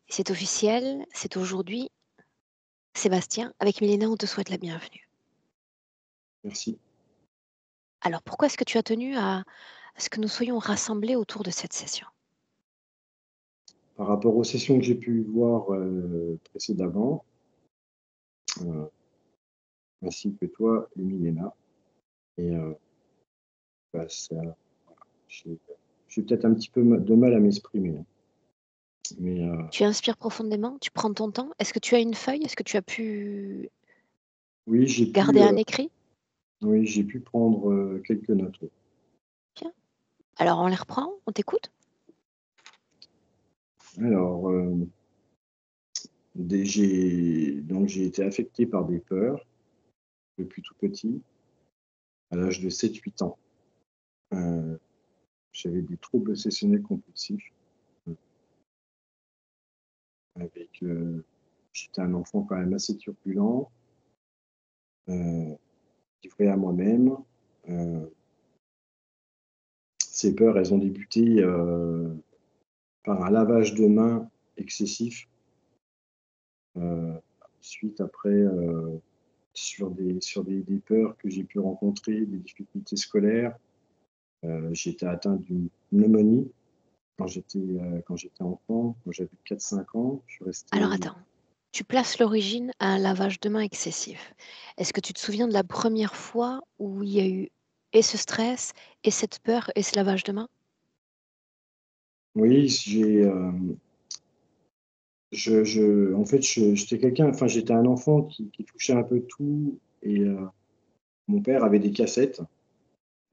C'est officiel, c'est aujourd'hui. Sébastien, avec Milena, on te souhaite la bienvenue. Merci. Alors, pourquoi est-ce que tu as tenu à ce que nous soyons rassemblés autour de cette session? Par rapport aux sessions que j'ai pu voir, précédemment, heu, ainsi que toi et Milena et bah, ça j'ai j'ai peut-être un petit peu de mal à m'exprimer, hein, mais Tu inspires profondément, tu prends ton temps. Est-ce que tu as une feuille? Est-ce que tu as pu oui, garder un écrit? j'ai pu prendre, quelques notes, oui. Bien. Alors, on les reprend, on t'écoute? Alors, j'ai été affecté par des peurs depuis tout petit, à l'âge de 7-8 ans. Heu, J'avais des troubles obsessionnels compulsifs, heu, avec, j'étais un enfant quand même assez turbulent, heu, livré à moi-même. Heu, Ces peurs, elles ont débuté, par un lavage de mains excessif, heu, ensuite après, sur des peurs que j'ai pu rencontrer, des difficultés scolaires. J'ai été atteint d'une pneumonie quand j'étais enfant, quand j'avais 4-5 ans. Je suis Alors resté attends, tu places l'origine à un lavage de mains excessif. Est-ce que tu te souviens de la première fois où il y a eu et ce stress et cette peur et ce lavage de mains? oui, en fait, j'étais j'étais un enfant qui touchait un peu tout et mon père avait des cassettes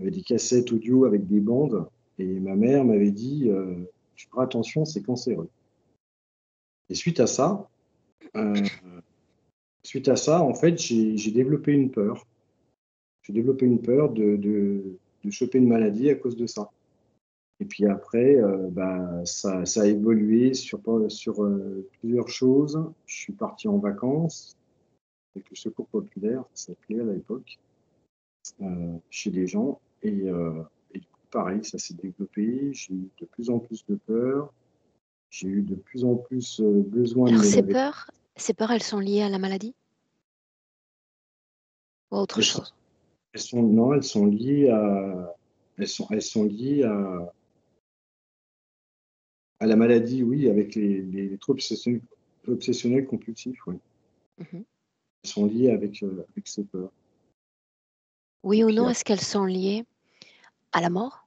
audio avec des bandes et ma mère m'avait dit, «Tu feras attention, c'est cancéreux» et heu, suite à ça, en fait, j'ai développé une peur. J'ai développé une peur de choper une maladie à cause de ça et puis après, bah, ça a évolué sur plusieurs choses. Je suis parti en vacances avec le Secours populaire, ça s'appelait à l'époque, chez des gens et du coup, pareil, ça s'est développé. J'ai eu de plus en plus de peur. J'ai eu de plus en plus, besoin de Alors me laver. ces peurs, elles sont liées à la maladie ou à autre Elles sont chose? elles sont non, elles sont liées à la maladie, oui, avec les troubles obsessionnels compulsifs, oui. Mmh. Elles sont liées avec ces peurs et Oui ou puis non, ap est-ce qu'elles sont liées à la mort?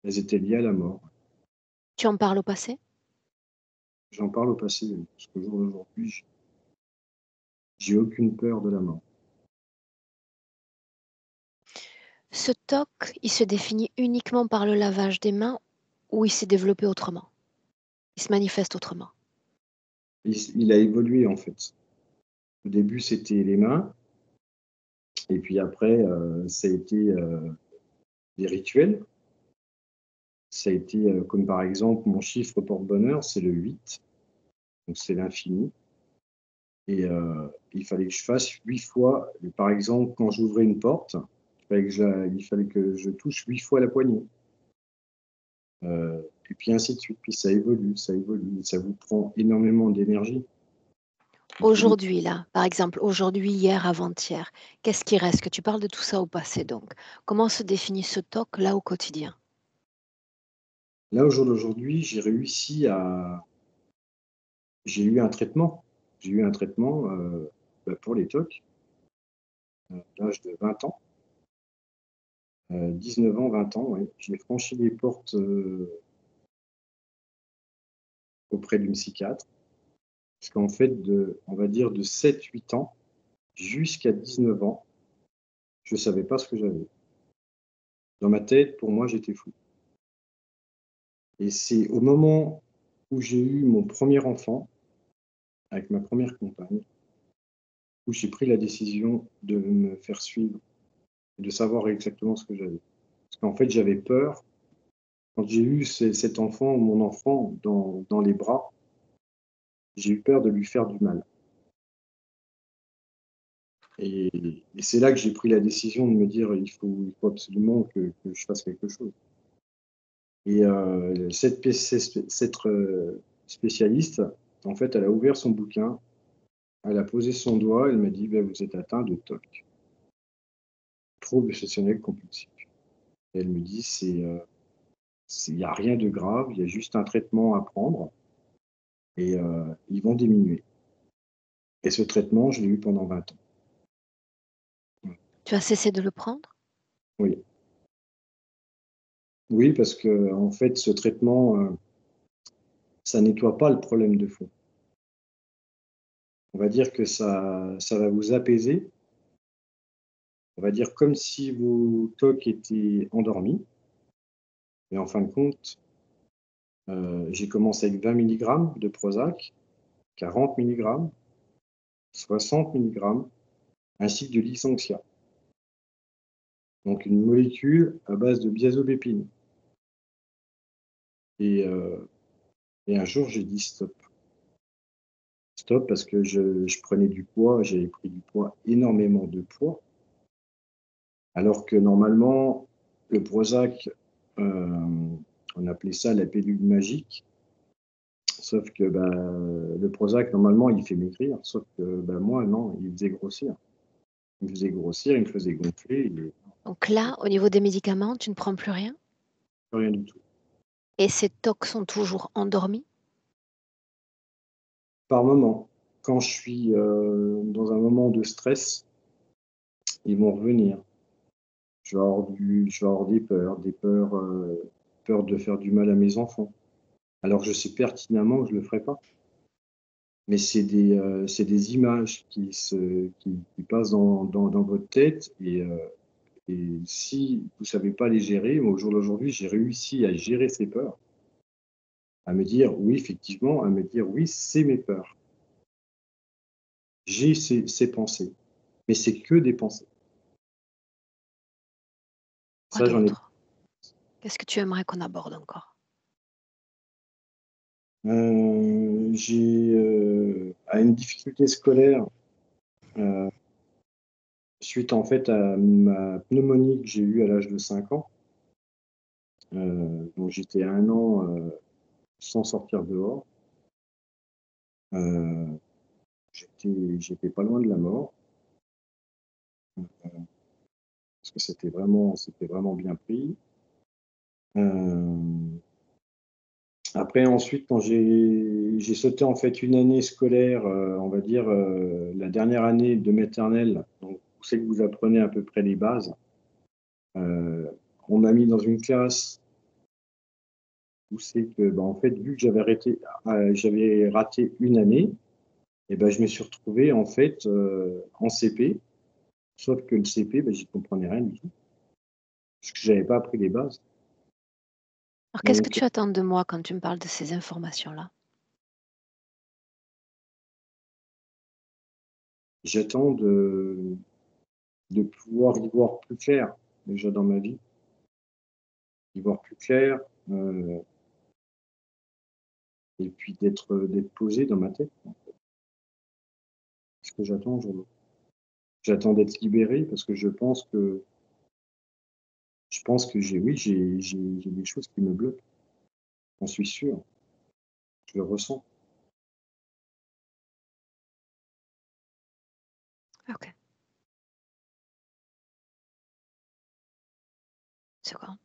elles étaient liées à la mort. Tu en parles au passé? J'en parle au passé, oui, parce qu'au jour d'aujourd'hui, j'ai aucune peur de la mort. Ce TOC, il se définit uniquement par le lavage des mains ou il s'est développé autrement? Il se manifeste autrement? Il a évolué, en fait. Au début, c'était les mains et puis après, ça a été, des rituels. Ça a été, comme par exemple, mon chiffre porte-bonheur, c'est le 8, donc c'est l'infini et il fallait que je fasse 8 fois, par exemple, quand j'ouvrais une porte, il fallait que je touche 8 fois la poignée, et puis ainsi de suite. Puis ça évolue, ça vous prend énormément d'énergie. Il faut des Aujourd'hui là, par exemple, aujourd'hui, hier, avant-hier, qu'est-ce qui reste? Que tu parles de tout ça au passé donc. Comment se définit ce TOC là au quotidien? Là, au jour d'aujourd'hui, j'ai eu un traitement. J'ai eu un traitement, bah, pour les TOC, à l'âge de 20 ans, 19 ans, 20 ans, oui. J'ai franchi les portes, auprès d'une psychiatre. Parce qu'en fait, on va dire de 7-8 ans jusqu'à 19 ans, je ne savais pas ce que j'avais. Dans ma tête, pour moi, j'étais fou. Et c'est au moment où j'ai eu mon premier enfant, avec ma première compagne, où j'ai pris la décision de me faire suivre et de savoir exactement ce que j'avais. Parce qu'en fait, j'avais peur. Quand j'ai eu cet enfant, mon enfant, dans les bras, j'ai eu peur de lui faire du mal. Et c'est là que j'ai pris la décision de me dire: «Il faut absolument que je fasse quelque chose». Et cette pièce cette, spécialiste, en fait, elle a ouvert son bouquin, elle a posé son doigt, elle m'a dit: «Bah, vous êtes atteint de TOC, trouble obsessionnel compulsif». Et elle me dit: Il y a rien de grave, il y a juste un traitement à prendre et ils vont diminuer». Et ce traitement, je l'ai eu pendant 20 ans. Ouais. Tu as cessé de le prendre? Oui. Oui, parce que en fait, ce traitement, ça nettoie pas le problème de fond. On va dire que ça va vous apaiser. On va dire comme si vos TOC étaient endormis et en fin de compte, j'ai commencé avec 20 milligrammes de Prozac, 40 milligrammes, 60 milligrammes, ainsi que de Lysanxia, donc une molécule à base de diazobépine et un jour j'ai dit: «Stop». Stop parce que je prenais du poids, j'avais pris du poids, énormément de poids, alors que normalement le Prozac, on appelait ça la pilule magique, sauf que, bah, le Prozac normalement il fait maigrir, sauf que, bah, moi non, il me faisait grossir. Il me faisait grossir, il me faisait gonfler et Donc là, au niveau des médicaments, tu ne prends plus rien plus rien du tout. et ces tocs sont toujours endormis? Par moment, quand je suis, dans un moment de stress, ils vont revenir. Je vais avoir des peurs, peur de faire du mal à mes enfants. Alors je sais pertinemment que je le ferai pas. Mais c'est des images qui passent dans votre tête et si vous savez pas les gérer, moi au jour d'aujourd'hui, j'ai réussi à gérer ces peurs, à me dire: «Oui, effectivement», à me dire: «Oui, c'est mes peurs. J'ai ces pensées». Mais c'est que des pensées. Quoi Ça, j'en ai d'autre? Qu'est-ce que tu aimerais qu'on aborde encore? j'ai, à une difficulté scolaire, heu, suite en fait à ma pneumonie que j'ai eue à l'âge de 5 ans, donc j'étais 1 an, sans sortir dehors. Heu, j'étais pas loin de la mort, parce que c'était vraiment bien pris. Hem, après ensuite quand j'ai sauté en fait une année scolaire, on va dire, la dernière année de maternelle, donc c'est que vous apprenez à peu près les bases. Heu, on m'a mis dans une classe où c'est que, bah, en fait, vu que j'avais raté une année et ben je me suis retrouvé en fait, en CP, sauf que le CP, bah, j'y comprenais rien du tout, parce que j'avais pas appris les bases. Alors qu'est-ce que Donc tu attends de moi quand tu me parles de ces informations-là? j'attends de pouvoir y voir plus clair, déjà dans ma vie, y voir plus clair, heu et puis d'être posé dans ma tête, quoi. Ce que j'attends aujourd'hui. J'attends d'être libéré parce que je pense que j'ai des choses qui me bloquent, j'en suis sûr, je le ressens. OK, seconde.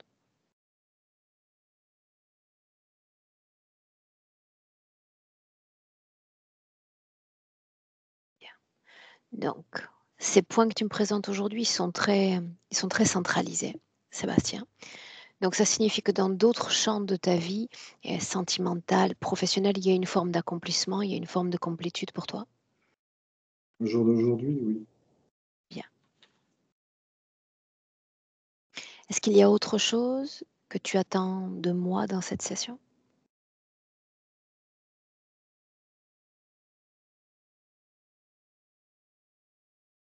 Bien. Donc ces points que tu me présentes aujourd'hui ils sont très centralisés, Sébastien. Donc ça signifie que dans d'autres champs de ta vie, sentimentale, professionnelle, il y a une forme d'accomplissement, il y a une forme de complétude pour toi? Au jour d'aujourd'hui, oui. Bien. Est-ce qu'il y a autre chose que tu attends de moi dans cette session?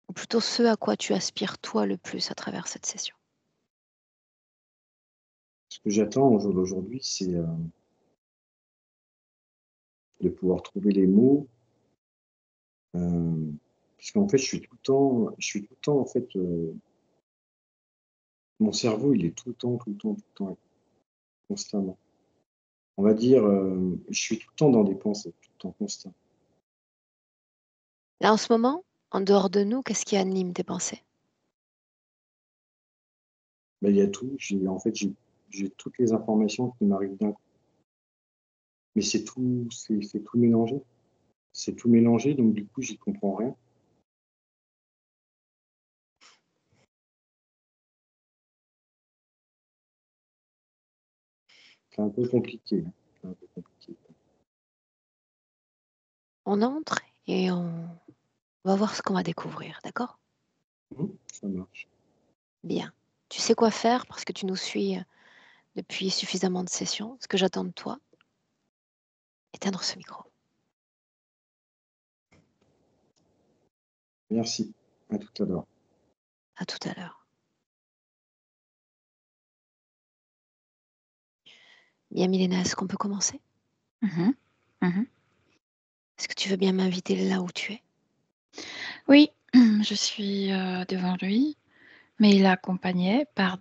Ou plutôt ce à quoi tu aspires toi le plus à travers cette session? Ce que j'attends au jour d'aujourd'hui, c'est, de pouvoir trouver les mots, puisqu'en fait, je suis tout le temps, en fait, mon cerveau, il est tout le temps, tout le temps, tout le temps, constamment. on va dire, je suis tout le temps dans des pensées, tout le temps constant. Là, en ce moment, en dehors de nous, qu'est-ce qui anime tes pensées? Il y a tout, j'ai toutes les informations qui m'arrivent d'un coup, mais c'est tout mélangé. C'est tout mélangé, donc du coup, j'y comprends rien. C'est un peu compliqué, hein, c'est un peu compliqué. On entre et on va voir ce qu'on va découvrir, d'accord? Ça marche. Bien. Tu sais quoi faire parce que tu nous suis depuis suffisamment de sessions. Ce que j'attends de toi, éteindre ce micro. Merci, à tout à l'heure. À tout à l'heure. Bien, Milena, est-ce qu'on peut commencer? Mhm, mhm. Est-ce que tu veux bien m'inviter là où tu es? Oui, je suis devant lui, mais il est accompagné par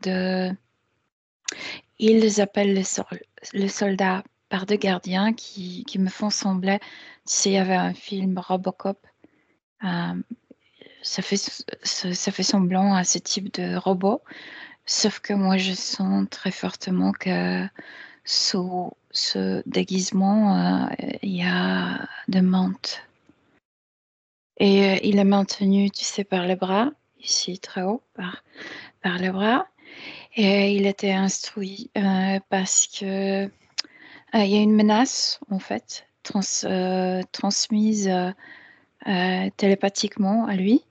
ils les appellent les soldats, par deux gardiens qui me font sembler, tu sais, il y avait un film Robocop, euh, ça fait semblant à ce type de robot, sauf que moi je sens très fortement que sous ce déguisement, il y a de menthe. Et il est maintenu, tu sais, par les bras, ici très haut, par les bras. Et il était instruit parce que il y a une menace, en fait, transmise télépathiquement à lui.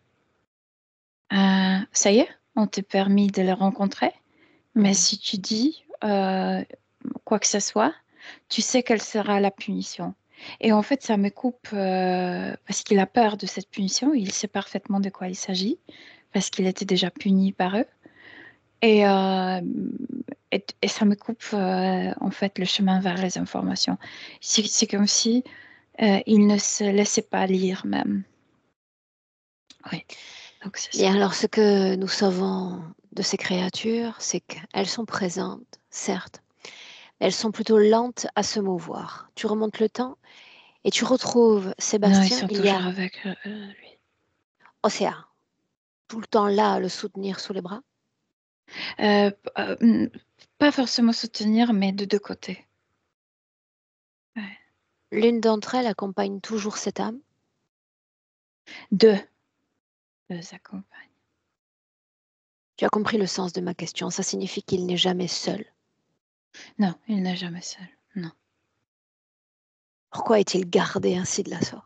Ça y est, on t'a permis de le rencontrer, mais si tu dis quoi que ce soit, tu sais quelle sera la punition. Et en fait, ça me coupe parce qu'il a peur de cette punition. Il sait parfaitement de quoi il s'agit parce qu'il était déjà puni par eux. Et, et ça me coupe en fait le chemin vers les informations. C'est comme si il ne se laissait pas lire même. Oui, donc c'est ça. Bien, alors ce que nous savons de ces créatures, c'est qu'elles sont présentes, certes, mais elles sont plutôt lentes à se mouvoir. Tu remontes le temps et tu retrouves Non, ils Sébastien, sont il y toujours a avec lui. Océa, tout le temps là à le soutenir sous les bras. Euh, pas forcément soutenir, mais de deux côtés. Ouais. L'une d'entre elles accompagne toujours cette âme. Deux accompagnent. Tu as compris le sens de ma question. Ça signifie qu'il n'est jamais seul. Non, il n'est jamais seul. Non. Pourquoi est-il gardé ainsi de la sorte?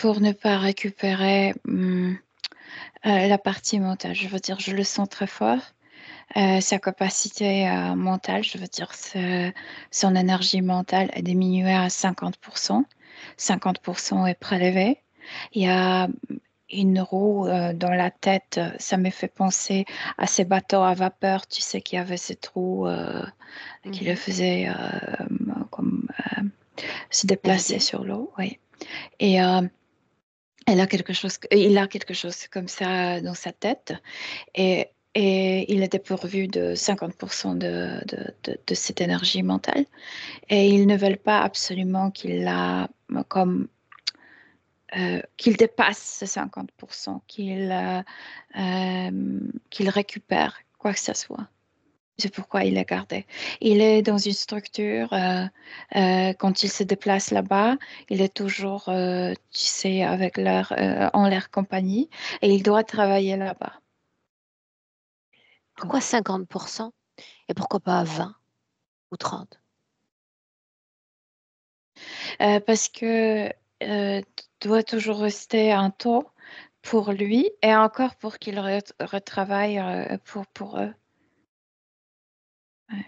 Pour ne pas récupérer la partie mentale, je veux dire, je le sens très fort. Sa capacité mentale, je veux dire, son énergie mentale est diminuée à 50%. 50% est prélevé. Il y a une roue dans la tête, ça me fait penser à ces bateaux à vapeur, tu sais, qui avaient cette roue qui le faisait comme se déplacer Naviguer. sur l'eau. Oui. Et il a quelque chose comme ça dans sa tête. Et il est dépourvu de 50% de cette énergie mentale. Et ils ne veulent pas absolument qu'il dépasse ces 50%, qu'il récupère quoi que ce soit. C'est pourquoi il est gardé. Il est dans une structure, quand il se déplace là-bas, il est toujours, tu sais, en leur compagnie, et il doit travailler là-bas. Pourquoi 50% et pourquoi pas 20 ou 30? Parce que doit toujours rester un taux pour lui et encore pour qu'il retravaille pour eux. Ouais.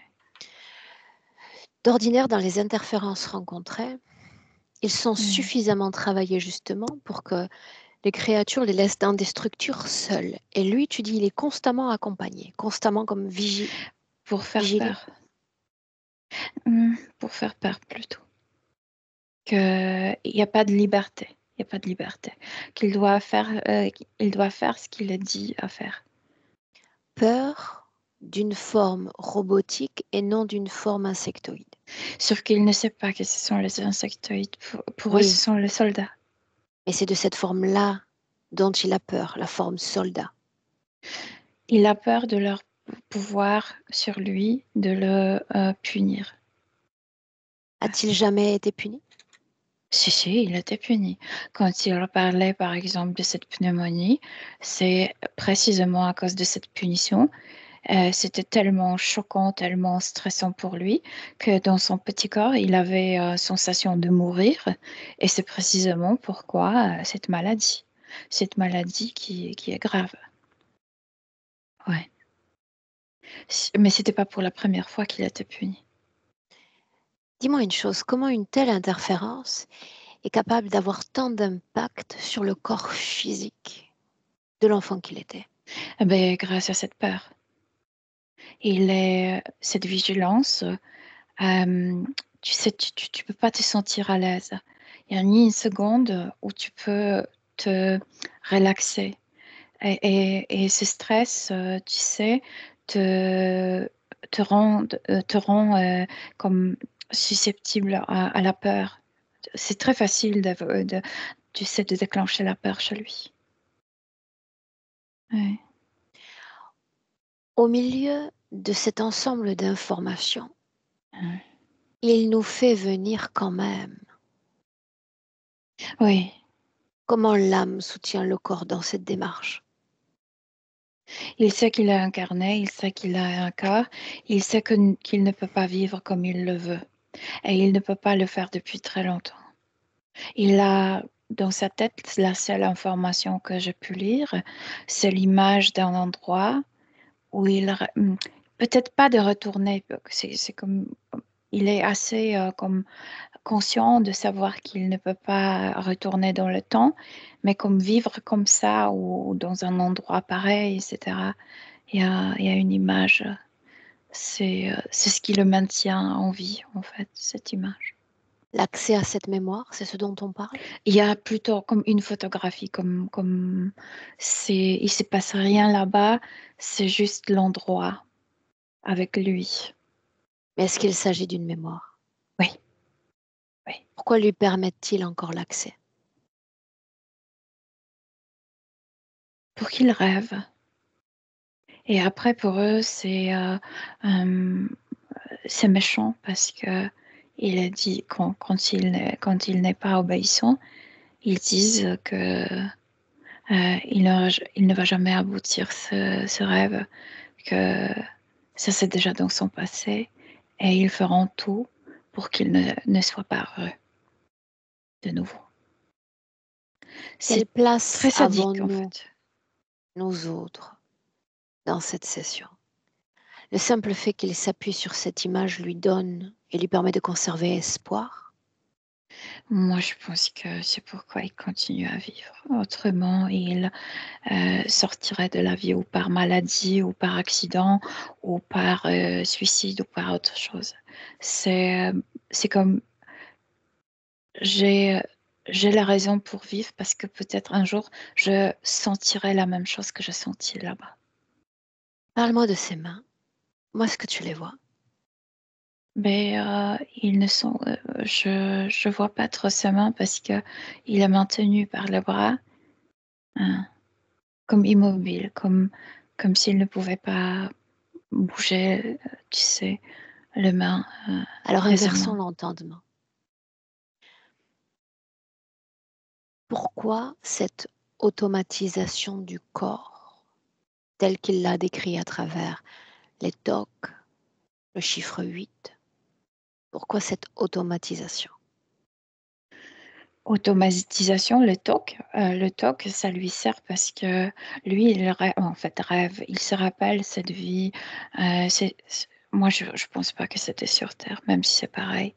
D'ordinaire, dans les interférences rencontrées, ils sont Oui. suffisamment travaillés justement pour que les créatures les laissent dans des structures seules. Et lui, tu dis, il est constamment accompagné, constamment comme Pour faire vigilé. peur. Pour faire peur plutôt. Qu'il n'y a pas de liberté. Il n'y a pas de liberté. Il doit faire ce qu'il est dit à faire. Peur d'une forme robotique et non d'une forme insectoïde. Sauf qu'il ne sait pas que ce sont les insectoïdes. Pour eux, ce Oui, sont les soldats. et c'est de cette forme-là dont il a peur, la forme soldat. Il a peur de leur pouvoir sur lui, de le punir. A-t-il jamais été puni? Si, il était puni. Quand il parlait, par exemple, de cette pneumonie, c'est précisément à cause de cette punition. C'était tellement choquant, tellement stressant pour lui que dans son petit corps, il avait sensation de mourir. Et c'est précisément pourquoi cette maladie qui est grave. Ouais. Mais c'était pas pour la première fois qu'il était puni. Dis-moi une chose, comment une telle interférence est capable d'avoir tant d'impact sur le corps physique de l'enfant qu'il était? Eh ben, grâce à cette peur. Cette vigilance, tu sais, tu peux pas te sentir à l'aise. Il n'y a ni une seconde où tu peux te relaxer. Et ce stress, tu sais, te, te rend comme susceptible à la peur. C'est très facile tu sais, de déclencher la peur chez lui. Ouais. Au milieu de cet ensemble d'informations, Ouais. il nous fait venir quand même. Oui, Comment l'âme soutient le corps dans cette démarche? il sait qu'il a incarné, il sait qu'il a un corps, il sait qu'il ne peut pas vivre comme il le veut. Et il ne peut pas le faire depuis très longtemps. Il a dans sa tête, la seule information que j'ai pu lire, c'est l'image d'un endroit où peut-être pas de retourner, c'est comme, il est assez comme conscient de savoir qu'il ne peut pas retourner dans le temps, mais comme vivre comme ça ou dans un endroit pareil, etc. Il y a une image, c'est ce qui le maintient en vie, en fait, cette image. L'accès à cette mémoire, c'est ce dont on parle? Il y a plutôt comme une photographie, il se passe rien là-bas, c'est juste l'endroit avec lui. Mais est-ce qu'il s'agit d'une mémoire? Oui, oui. Pourquoi lui permettent-ils encore l'accès? Pour qu'il rêve. Et après, pour eux, c'est méchant parce que il a dit quand il n'est pas obéissant, ils disent que il ne va jamais aboutir ce rêve, que ça c'est déjà dans son passé, et ils feront tout pour qu'il ne soit pas heureux de nouveau. Quelle C'est place très sadique en avons-nous, fait. nous autres, dans cette session? Le simple fait qu'il s'appuie sur cette image lui donne et lui permet de conserver espoir? Moi, je pense que c'est pourquoi il continue à vivre. Autrement, il sortirait de la vie ou par maladie, ou par accident, ou par suicide, ou par autre chose. C'est comme j'ai j'ai la raison pour vivre parce que peut-être un jour je sentirai la même chose que j'ai senti là-bas. Parle-moi de ses mains. Moi, est-ce que tu les vois? Mais ils ne sont, je vois pas trop sa main parce que il est maintenu par le bras, hein, comme immobile, comme s'il ne pouvait pas bouger, tu sais, les mains Alors inversons aisément. l'entendement. Pourquoi cette automatisation du corps, telle qu'il l'a décrit à travers les TOC, le chiffre 8? Pourquoi cette automatisation? Automatisation, le TOC, ça lui sert parce que lui, en fait, rêve, il se rappelle cette vie. Moi, je ne pense pas que c'était sur Terre, même si c'est pareil.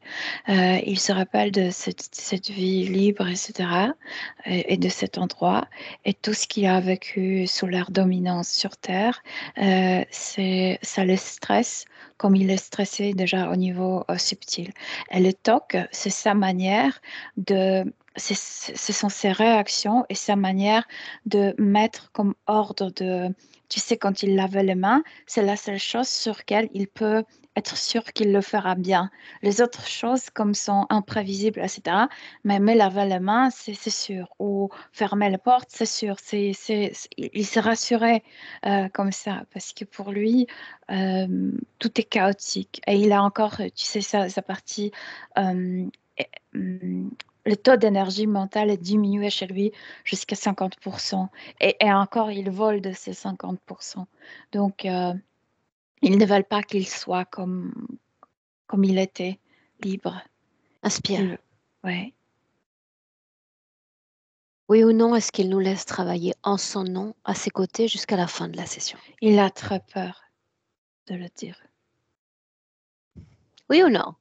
Il se rappelle de cette vie libre, etc., et de cet endroit, et tout ce qu'il a vécu sous leur dominance sur Terre, ça le stresse, comme il est stressé déjà au niveau subtil. Et le TOC, c'est sa manière de ce sont ses réactions et sa manière de mettre comme ordre tu sais, quand il lave les mains, c'est la seule chose sur laquelle il peut être sûr qu'il le fera bien. Les autres choses, comme sont imprévisibles, etc., mais laver les mains, c'est sûr. Ou fermer les portes, c'est sûr. Il s'est rassuré comme ça, parce que pour lui, tout est chaotique. Et il a encore, tu sais, sa partie... euh, eh, hum, le taux d'énergie mentale est diminué chez lui jusqu'à 50%. Et encore, il vole de ces 50%. Donc, ils ne veulent pas qu'il soit comme il était, libre. Inspire. Ouais. Oui ou non, est-ce qu'il nous laisse travailler en son nom, à ses côtés, jusqu'à la fin de la session? Il a très peur de le dire. Oui ou non?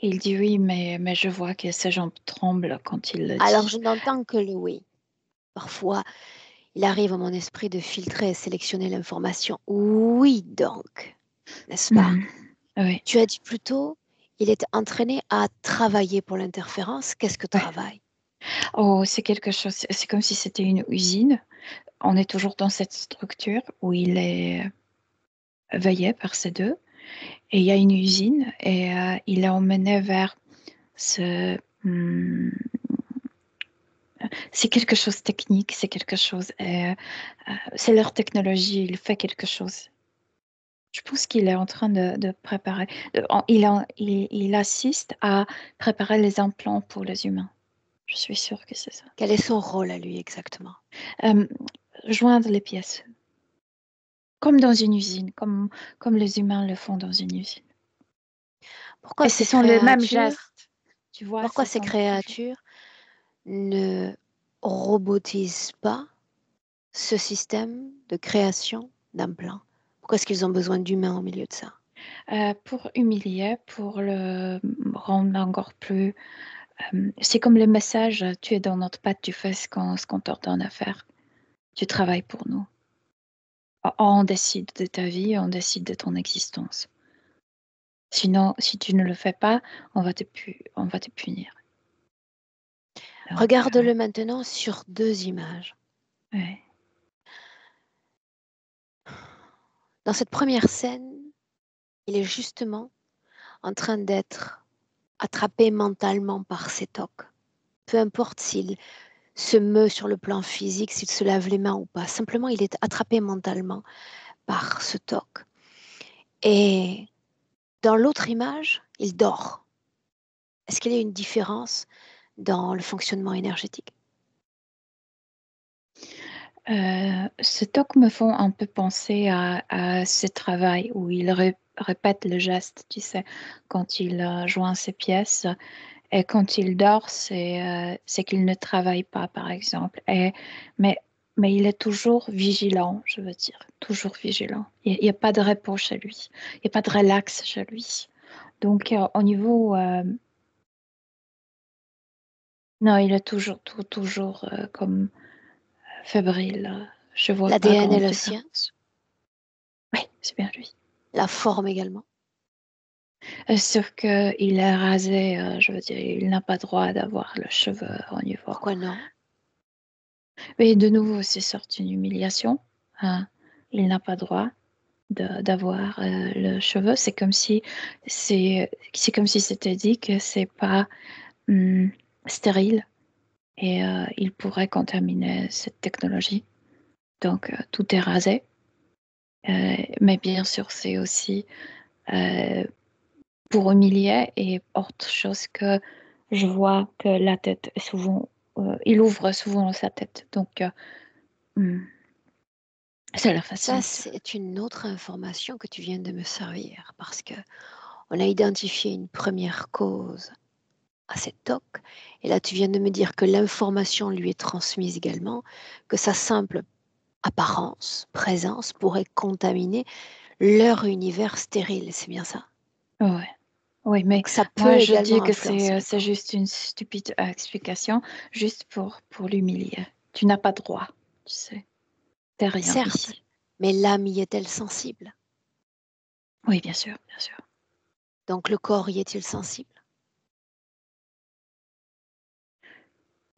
Il dit oui, mais je vois que ses jambes tremblent quand il le Alors, dit. je n'entends que le oui. Parfois, il arrive à mon esprit de filtrer et sélectionner l'information. Oui, donc, n'est-ce pas? Oui, Tu as dit plus tôt, il est entraîné à travailler pour l'interférence. Qu'est-ce que ouais. travail? Oh, c'est quelque chose, c'est comme si c'était une usine. On est toujours dans cette structure où il est veillé par ces deux. Et il y a une usine et il est emmené vers ce... c'est quelque chose de technique, c'est quelque chose... c'est leur technologie, il fait quelque chose. Je pense qu'il est en train de préparer... il assiste à préparer les implants pour les humains. Je suis sûre que c'est ça. Quel est son rôle à lui exactement? Euh, Joindre les pièces. Comme dans une usine, comme les humains le font dans une usine. Pourquoi Et ce ces sont les mêmes créatures, gestes. Tu vois, pourquoi ce ces sont toujours... créatures ne robotisent pas ce système de création d'implants? Pourquoi est-ce qu'ils ont besoin d'humains au milieu de ça? Pour humilier, pour le rendre encore plus... c'est comme le message, tu es dans notre patte, tu fais ce qu'on t'ordonne à faire. Tu travailles pour nous. On décide de ta vie, on décide de ton existence. Sinon, si tu ne le fais pas, on va te punir. Donc, Regarde-le maintenant sur deux images. ouais. Dans cette première scène, il est justement en train d'être attrapé mentalement par ses tocs. Peu importe s'il se meut sur le plan physique, s'il se lave les mains ou pas. Simplement, il est attrapé mentalement par ce toc. Et dans l'autre image, il dort. Est-ce qu'il y a une différence dans le fonctionnement énergétique? Ces tocs me font un peu penser à ce travail où il répète le geste, tu sais, quand il joint ses pièces. Et quand il dort, c'est qu'il ne travaille pas, par exemple. Mais, mais il est toujours vigilant, je veux dire, toujours vigilant. Il n'y a pas de repos chez lui. Il n'y a pas de relax chez lui. Donc, au niveau... non, il est toujours comme fébrile. Je vois pas L'ADN est grande le sien, différence. Oui, c'est bien lui. la forme également. Sauf qu'il est rasé, je veux dire, il n'a pas droit d'avoir le cheveu au niveau. Pourquoi non? Mais de nouveau, c'est sorte une humiliation. Hein. Il n'a pas droit d'avoir le cheveu. C'est comme si c'était dit que c'est pas hum, stérile et il pourrait contaminer cette technologie. Donc tout est rasé. Mais bien sûr, c'est aussi euh, pour humilier et autre chose que je vois que la tête est souvent, il ouvre souvent sa tête. Donc ça le Ça, facilite. c'est une autre information que tu viens de me servir parce que on a identifié une première cause à cette TOC et là tu viens de me dire que l'information lui est transmise également, que sa simple apparence, présence pourrait contaminer leur univers stérile, c'est bien ça? Ouais. Oui, mais Donc ça peut moi je dis également que influencer le c'est corps. juste une stupide explication, juste pour l'humilier. Tu n'as pas droit, tu sais. T'es rien Certes, ici. mais l'âme y est-elle sensible? Oui, bien sûr, bien sûr. Donc le corps y est-il sensible?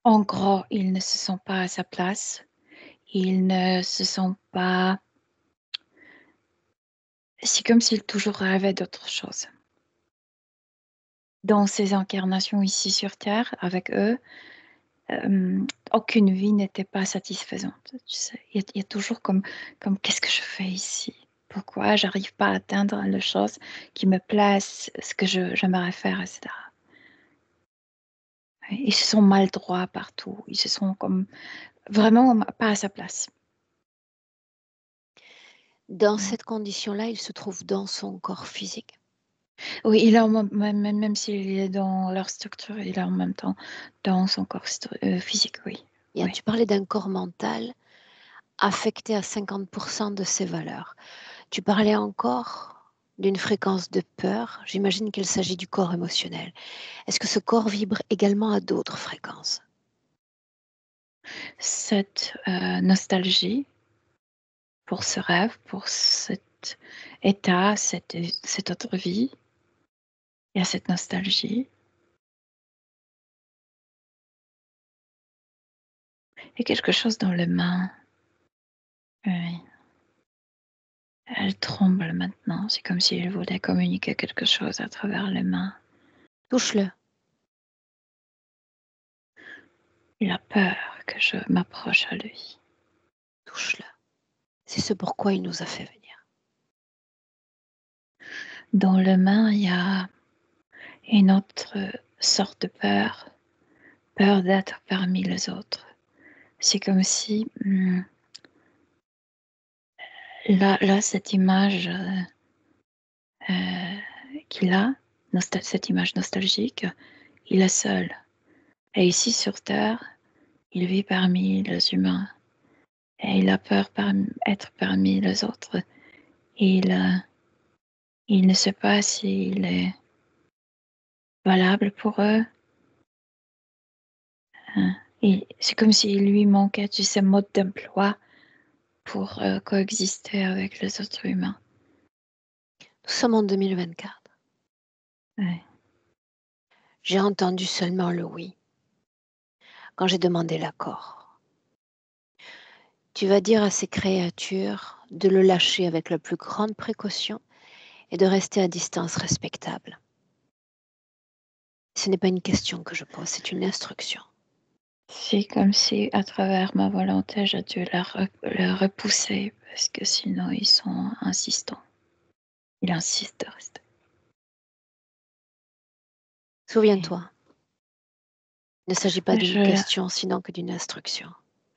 En gros, il ne se sent pas à sa place. Ils ne se sentent pas... C'est comme s'ils toujours rêvaient d'autre chose. Dans ces incarnations ici sur Terre, avec eux, aucune vie n'était pas satisfaisante. Tu sais. Il y a toujours comme qu'est-ce que je fais ici? Pourquoi j'arrive pas à atteindre les choses qui me plaisent, ce que j'aimerais faire, etc. Ils se sont maladroits partout. Ils se sont comme vraiment pas à sa place. Dans cette condition-là, il se trouve dans son corps physique. Oui, il est même s'il est dans leur structure, il est en même temps dans son corps physique, oui. Bien, Oui. tu parlais d'un corps mental affecté à 50% de ses valeurs. Tu parlais encore d'une fréquence de peur. J'imagine qu'il s'agit du corps émotionnel. Est-ce que ce corps vibre également à d'autres fréquences? Cette nostalgie pour ce rêve, pour cet état, cette autre vie, il y a cette nostalgie. Il y a quelque chose dans les mains. Oui. Elle tremble maintenant. C'est comme s'il voulait communiquer quelque chose à travers les mains. Touche-le. Il a peur que je m'approche à lui. Touche-le. C'est ce pourquoi il nous a fait venir. Dans les mains, il y a une autre sorte de peur. Peur d'être parmi les autres. C'est comme si là, cette image qu'il a, cette image nostalgique, il est seul. Et ici sur Terre, il vit parmi les humains. Et il a peur d'être parmi les autres. Et il ne sait pas s'il est valable pour eux. Et c'est comme s'il lui manquait, tu sais, mode d'emploi pour coexister avec les autres humains. Nous sommes en 2024. Ouais. J'ai entendu seulement le oui quand j'ai demandé l'accord. Tu vas dire à ces créatures de le lâcher avec la plus grande précaution et de rester à distance respectable. Ce n'est pas une question que je pose, c'est une instruction. C'est comme si, à travers ma volonté, j'ai dû la repousser parce que sinon ils sont insistants. Ils insistent de rester. Souviens-toi, il ne s'agit pas Oui, d'une question sinon que d'une instruction.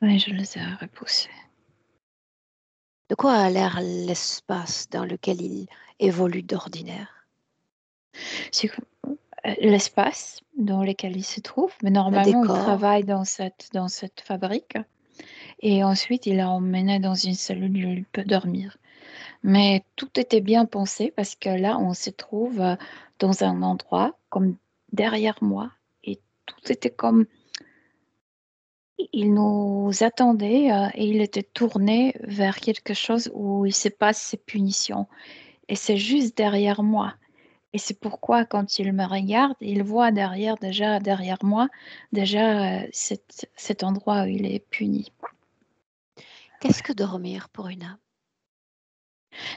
oui, je les ai repoussés. De quoi a l'air l'espace dans lequel il évolue d'ordinaire? C'est l'espace dans lequel ils se trouvent, mais Le normalement, il décor, travaille dans cette fabrique et ensuite il est emmené dans une cellule où il peut dormir. Mais tout était bien pensé parce que là, on se trouve dans un endroit comme derrière moi et tout était comme il nous attendait et il était tourné vers quelque chose où il se passe ses punitions. Et c'est juste derrière moi. Et c'est pourquoi quand il me regarde, il voit déjà derrière moi, déjà cet endroit où il est puni. qu'est-ce que dormir pour une âme?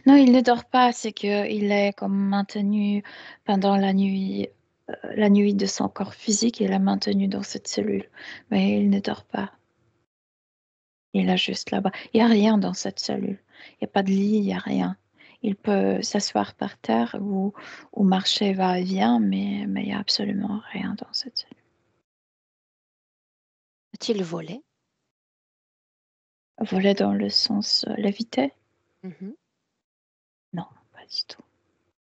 Non, il ne dort pas, c'est qu'il est comme maintenu pendant la nuit de son corps physique, il est maintenu dans cette cellule. Mais il ne dort pas. Il est juste là-bas. Il n'y a rien dans cette cellule. Il n'y a pas de lit, il n'y a rien. Il peut s'asseoir par terre ou marcher va-et-vient, mais il n'y a absolument rien dans cette cellule. Peut-il voler? Voler dans le sens léviter? Mhm. Non, pas du tout.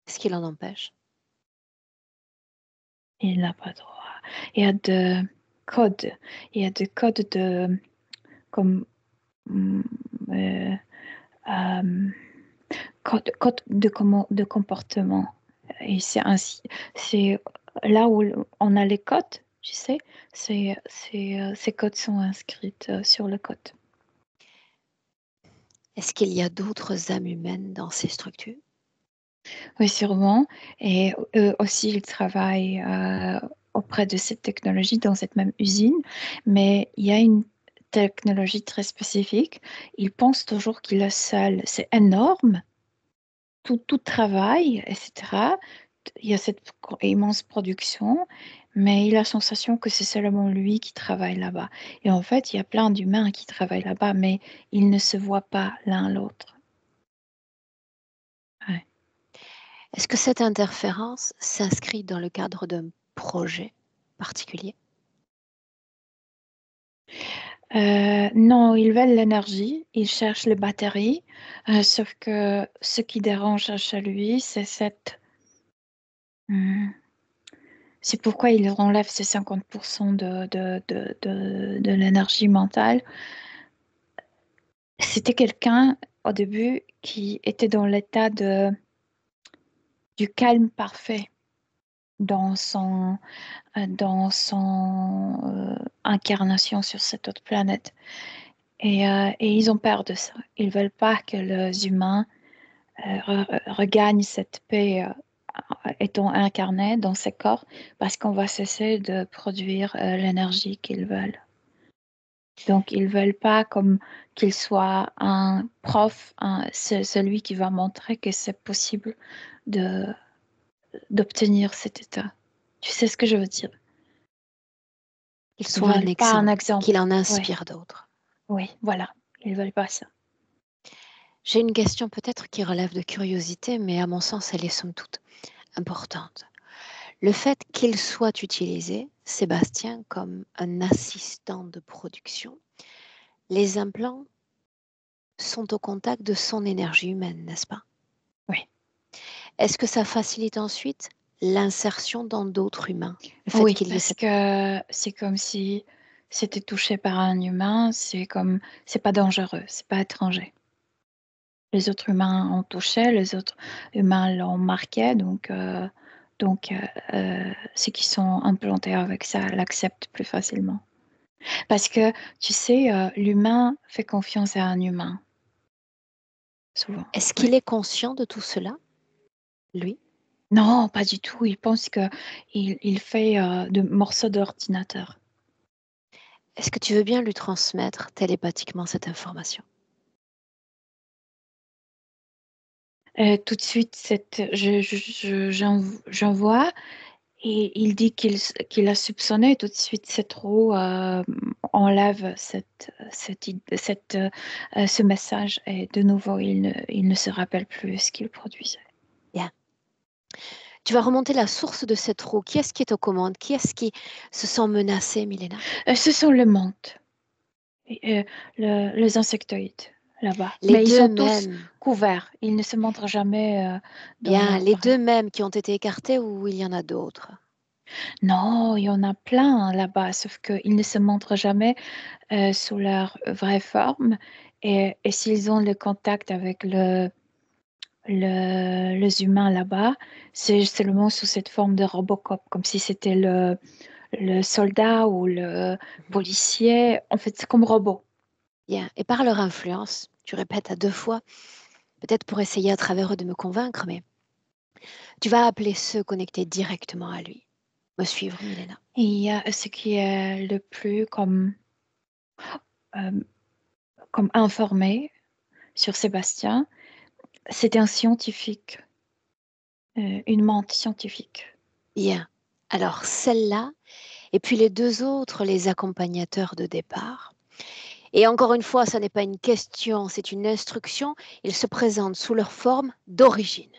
Est-ce qu'il en empêche? Il n'a pas droit. Il y a des codes. Il y a des codes comme mm, euh, euh, code de comportement. Et c'est là où on a les codes, tu sais, ces codes sont inscrits sur le code. Est-ce qu'il y a d'autres âmes humaines dans ces structures? Oui, sûrement. Et eux aussi, ils travaillent auprès de cette technologie dans cette même usine. Mais il y a une technologie très spécifique, il pense toujours qu'il est seul. C'est énorme, tout travail, etc. Il y a cette immense production, mais il a la sensation que c'est seulement lui qui travaille là-bas. Et en fait, il y a plein d'humains qui travaillent là-bas, mais ils ne se voient pas l'un l'autre. Ouais. Est-ce que cette interférence s'inscrit dans le cadre d'un projet particulier? Non, ils veulent l'énergie, ils cherchent les batteries, sauf que ce qui dérange chez lui, c'est Hmm. C'est pourquoi il enlève ces 50% de l'énergie mentale. C'était quelqu'un au début qui était dans l'état du calme parfait dans son incarnation sur cette autre planète. Et ils ont peur de ça. Ils veulent pas que les humains regagnent cette paix étant incarnés dans ces corps parce qu'on va cesser de produire l'énergie qu'ils veulent. Donc, ils veulent pas comme qu'il soit un prof, celui qui va montrer que c'est possible de d'obtenir cet état. Tu sais ce que je veux dire? Qu'il Ils soit un veulent pas un exemple, qu'il exemple. en Oui, inspire d'autres. oui, voilà. Ils veulent pas ça. J'ai une question peut-être qui relève de curiosité, mais à mon sens, elle est somme toute importante. Le fait qu'il soit utilisé, Sébastien, comme un assistant de production, les implants sont au contact de son énergie humaine, n'est-ce pas? Oui, Est-ce que ça facilite ensuite l'insertion dans d'autres humains? Le fait oui, qu'il y ait parce cette... que c'est comme si c'était touché par un humain. C'est pas dangereux, c'est pas étranger. Les autres humains ont touché, les autres humains l'ont marqué, donc ceux qui sont implantés avec ça l'acceptent plus facilement. Parce que, tu sais, l'humain fait confiance à un humain, souvent. Est-ce Ouais. qu'il est conscient de tout cela, lui? Non, pas du tout. Il pense que il fait de morceaux d'ordinateur. Est-ce que tu veux bien lui transmettre télépathiquement cette information? Tout de suite, j'envoie et il dit qu'il a soupçonné. Tout de suite, cette roue enlève ce message et de nouveau, il ne se rappelle plus ce qu'il produisait. Bien. Tu vas remonter la source de cette roue. Qui est-ce qui est aux commandes? Qui est-ce qui se sent menacé, Milena? Ce sont les menthes, les insectoïdes là-bas. Les Mais ils deux sont tous mêmes. couverts. Ils ne se montrent jamais dans Bien, leur les vrai. deux mêmes qui ont été écartés ou il y en a d'autres? Non, il y en a plein là-bas, sauf qu'ils ne se montrent jamais sous leur vraie forme. Et s'ils ont le contact avec les humains là-bas, c'est seulement sous cette forme de Robocop, comme si c'était le soldat ou le Mhm. policier. En fait, c'est comme robot. Bien. Et par leur influence, tu répètes à deux fois, peut-être pour essayer à travers eux de me convaincre, mais tu vas appeler ceux connectés directement à lui. Me suivre, Milena. Et il y a ce qui est le plus euh, comme informé sur Sébastien, c'est un scientifique, une mente scientifique. Bien. Alors, celle-là, et puis les deux autres, les accompagnateurs de départ. Et encore une fois, ce n'est pas une question, c'est une instruction. Ils se présentent sous leur forme d'origine.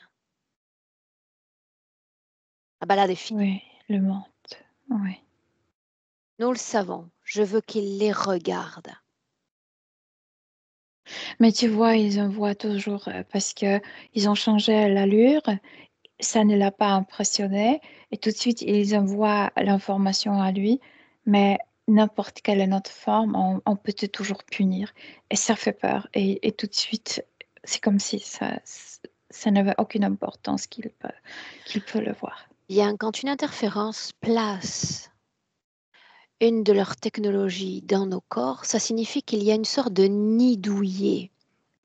La balade est finie. Oui, le mente. Oui. Nous le savons. Je veux qu'ils les regardent. Mais tu vois, ils envoient toujours parce que ils ont changé l'allure, ça ne l'a pas impressionné et tout de suite ils envoient l'information à lui. Mais n'importe quelle est notre forme, on peut te toujours punir et ça fait peur. Et tout de suite, c'est comme si ça n'avait aucune importance qu'il peut le voir. Bien, quand une interférence place une de leurs technologies dans nos corps, ça signifie qu'il y a une sorte de nid douillet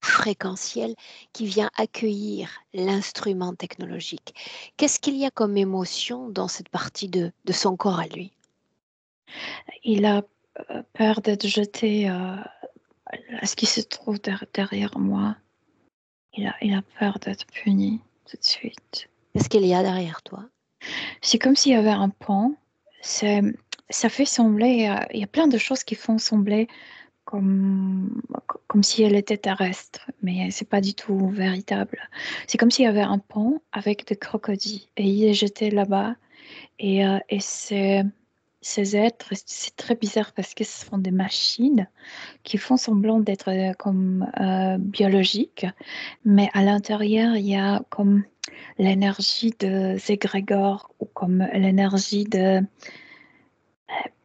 fréquentiel qui vient accueillir l'instrument technologique. Qu'est-ce qu'il y a comme émotion dans cette partie de son corps à lui? Il a peur d'être jeté à ce qui se trouve derrière moi. Il a peur d'être puni tout de suite. Qu'est-ce qu'il y a derrière toi? C'est comme s'il y avait un pont. Ça fait sembler, il y a plein de choses qui font sembler comme si elle était terrestre, mais c'est pas du tout véritable. C'est comme s'il y avait un pont avec des crocodiles et il est jeté là-bas. Et ces êtres, c'est très bizarre parce que ce sont des machines qui font semblant d'être biologiques, mais à l'intérieur, il y a comme l'énergie de égrégores ou comme l'énergie de,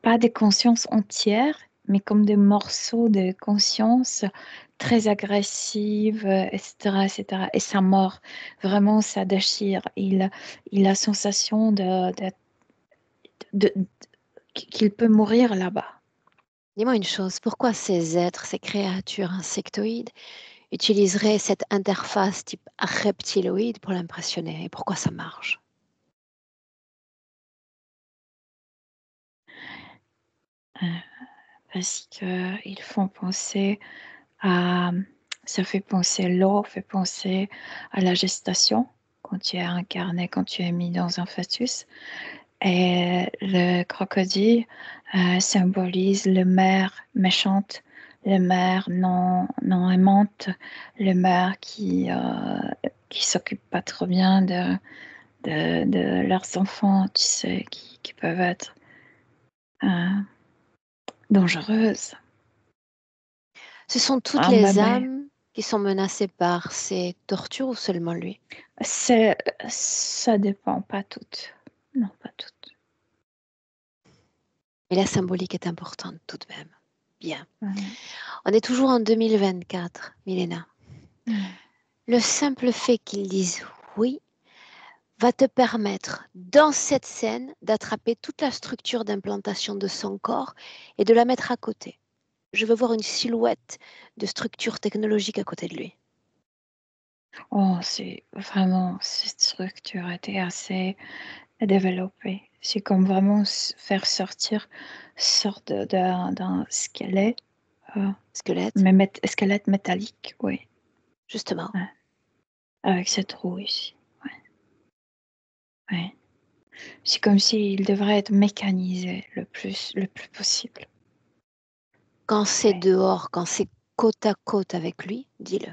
pas des consciences entières, mais comme des morceaux de conscience très agressives, etc., etc. Et ça mord, vraiment, ça déchire. Il a la sensation de- qu'il peut mourir là-bas. Dis-moi une chose, pourquoi ces êtres, ces créatures insectoïdes utiliseraient cette interface type reptiloïde pour l'impressionner et pourquoi ça marche? Euh, Parce qu'ils font penser à... Ça fait penser, l'eau fait penser à la gestation, quand tu es incarné, quand tu es mis dans un fœtus. Et le crocodile symbolise le mère méchante, le mère non aimante, le mère qui s'occupe pas trop bien de leurs enfants, tu sais, qui peuvent être euh, dangereuses. Ce sont toutes Un les bébé. âmes qui sont menacées par ces tortures ou seulement lui? Ça dépend, pas toutes. Non, pas toutes. Et la symbolique est importante tout de même. Bien. Ouais. On est toujours en 2024, Milena. Ouais. Le simple fait qu'ils disent oui va te permettre, dans cette scène, d'attraper toute la structure d'implantation de son corps et de la mettre à côté. Je veux voir une silhouette de structure technologique à côté de lui. Oh, c'est vraiment, cette structure était assez développée. C'est comme vraiment faire sortir sorte d'un squelette, euh, Squelette, mais squelette métallique, oui. justement. Ouais. Avec cette roue ici. Ouais. Ouais. C'est comme s'il devrait être mécanisé le plus possible. Quand c'est Ouais. dehors, quand c'est côte à côte avec lui, dis-le.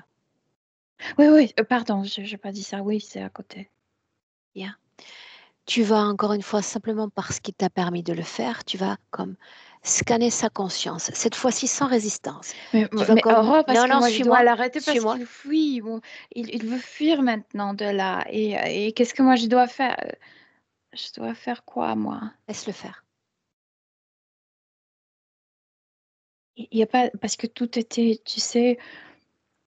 Oui, oui, pardon, je n'ai pas dit ça. Oui, c'est à côté. Bien. Tu vas encore une fois, simplement parce qu'il t'a permis de le faire, tu vas comme scanner sa conscience, cette fois-ci sans résistance. Tu vas Mais comme, Aurore, parce non, que non, moi, je dois suis-moi, l'arrêter parce suis-moi, qu'il fuit. Bon, il veut fuir maintenant de là. Et qu'est-ce que moi, je dois faire? Je dois faire quoi, moi? laisse-le faire. Il y a pas, parce que tout était, tu sais,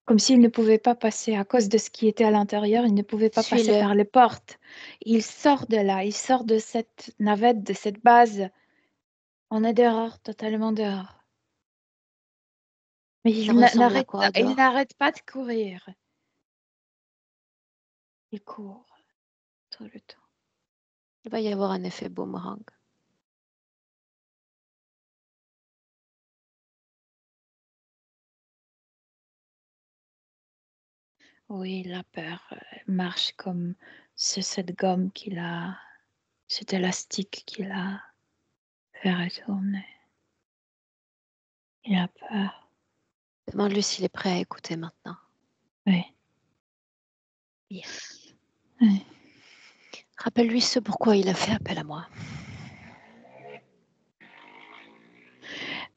comme s'il ne pouvait pas passer à cause de ce qui était à l'intérieur, il ne pouvait pas passer Suis-le. par les portes. Il sort de là, il sort de cette navette, de cette base. On est dehors, totalement dehors. Mais Ça ressemble à quoi il dehors? n'arrête pas de courir. Il court tout le temps. Il va y avoir un effet boomerang. Oui, la peur marche comme cette gomme qu'il a, cet élastique qu'il a fait retourner. Il a peur. Demande-lui s'il est prêt à écouter maintenant. Oui. Bien. Oui. Rappelle-lui ce pourquoi il a fait appel à moi.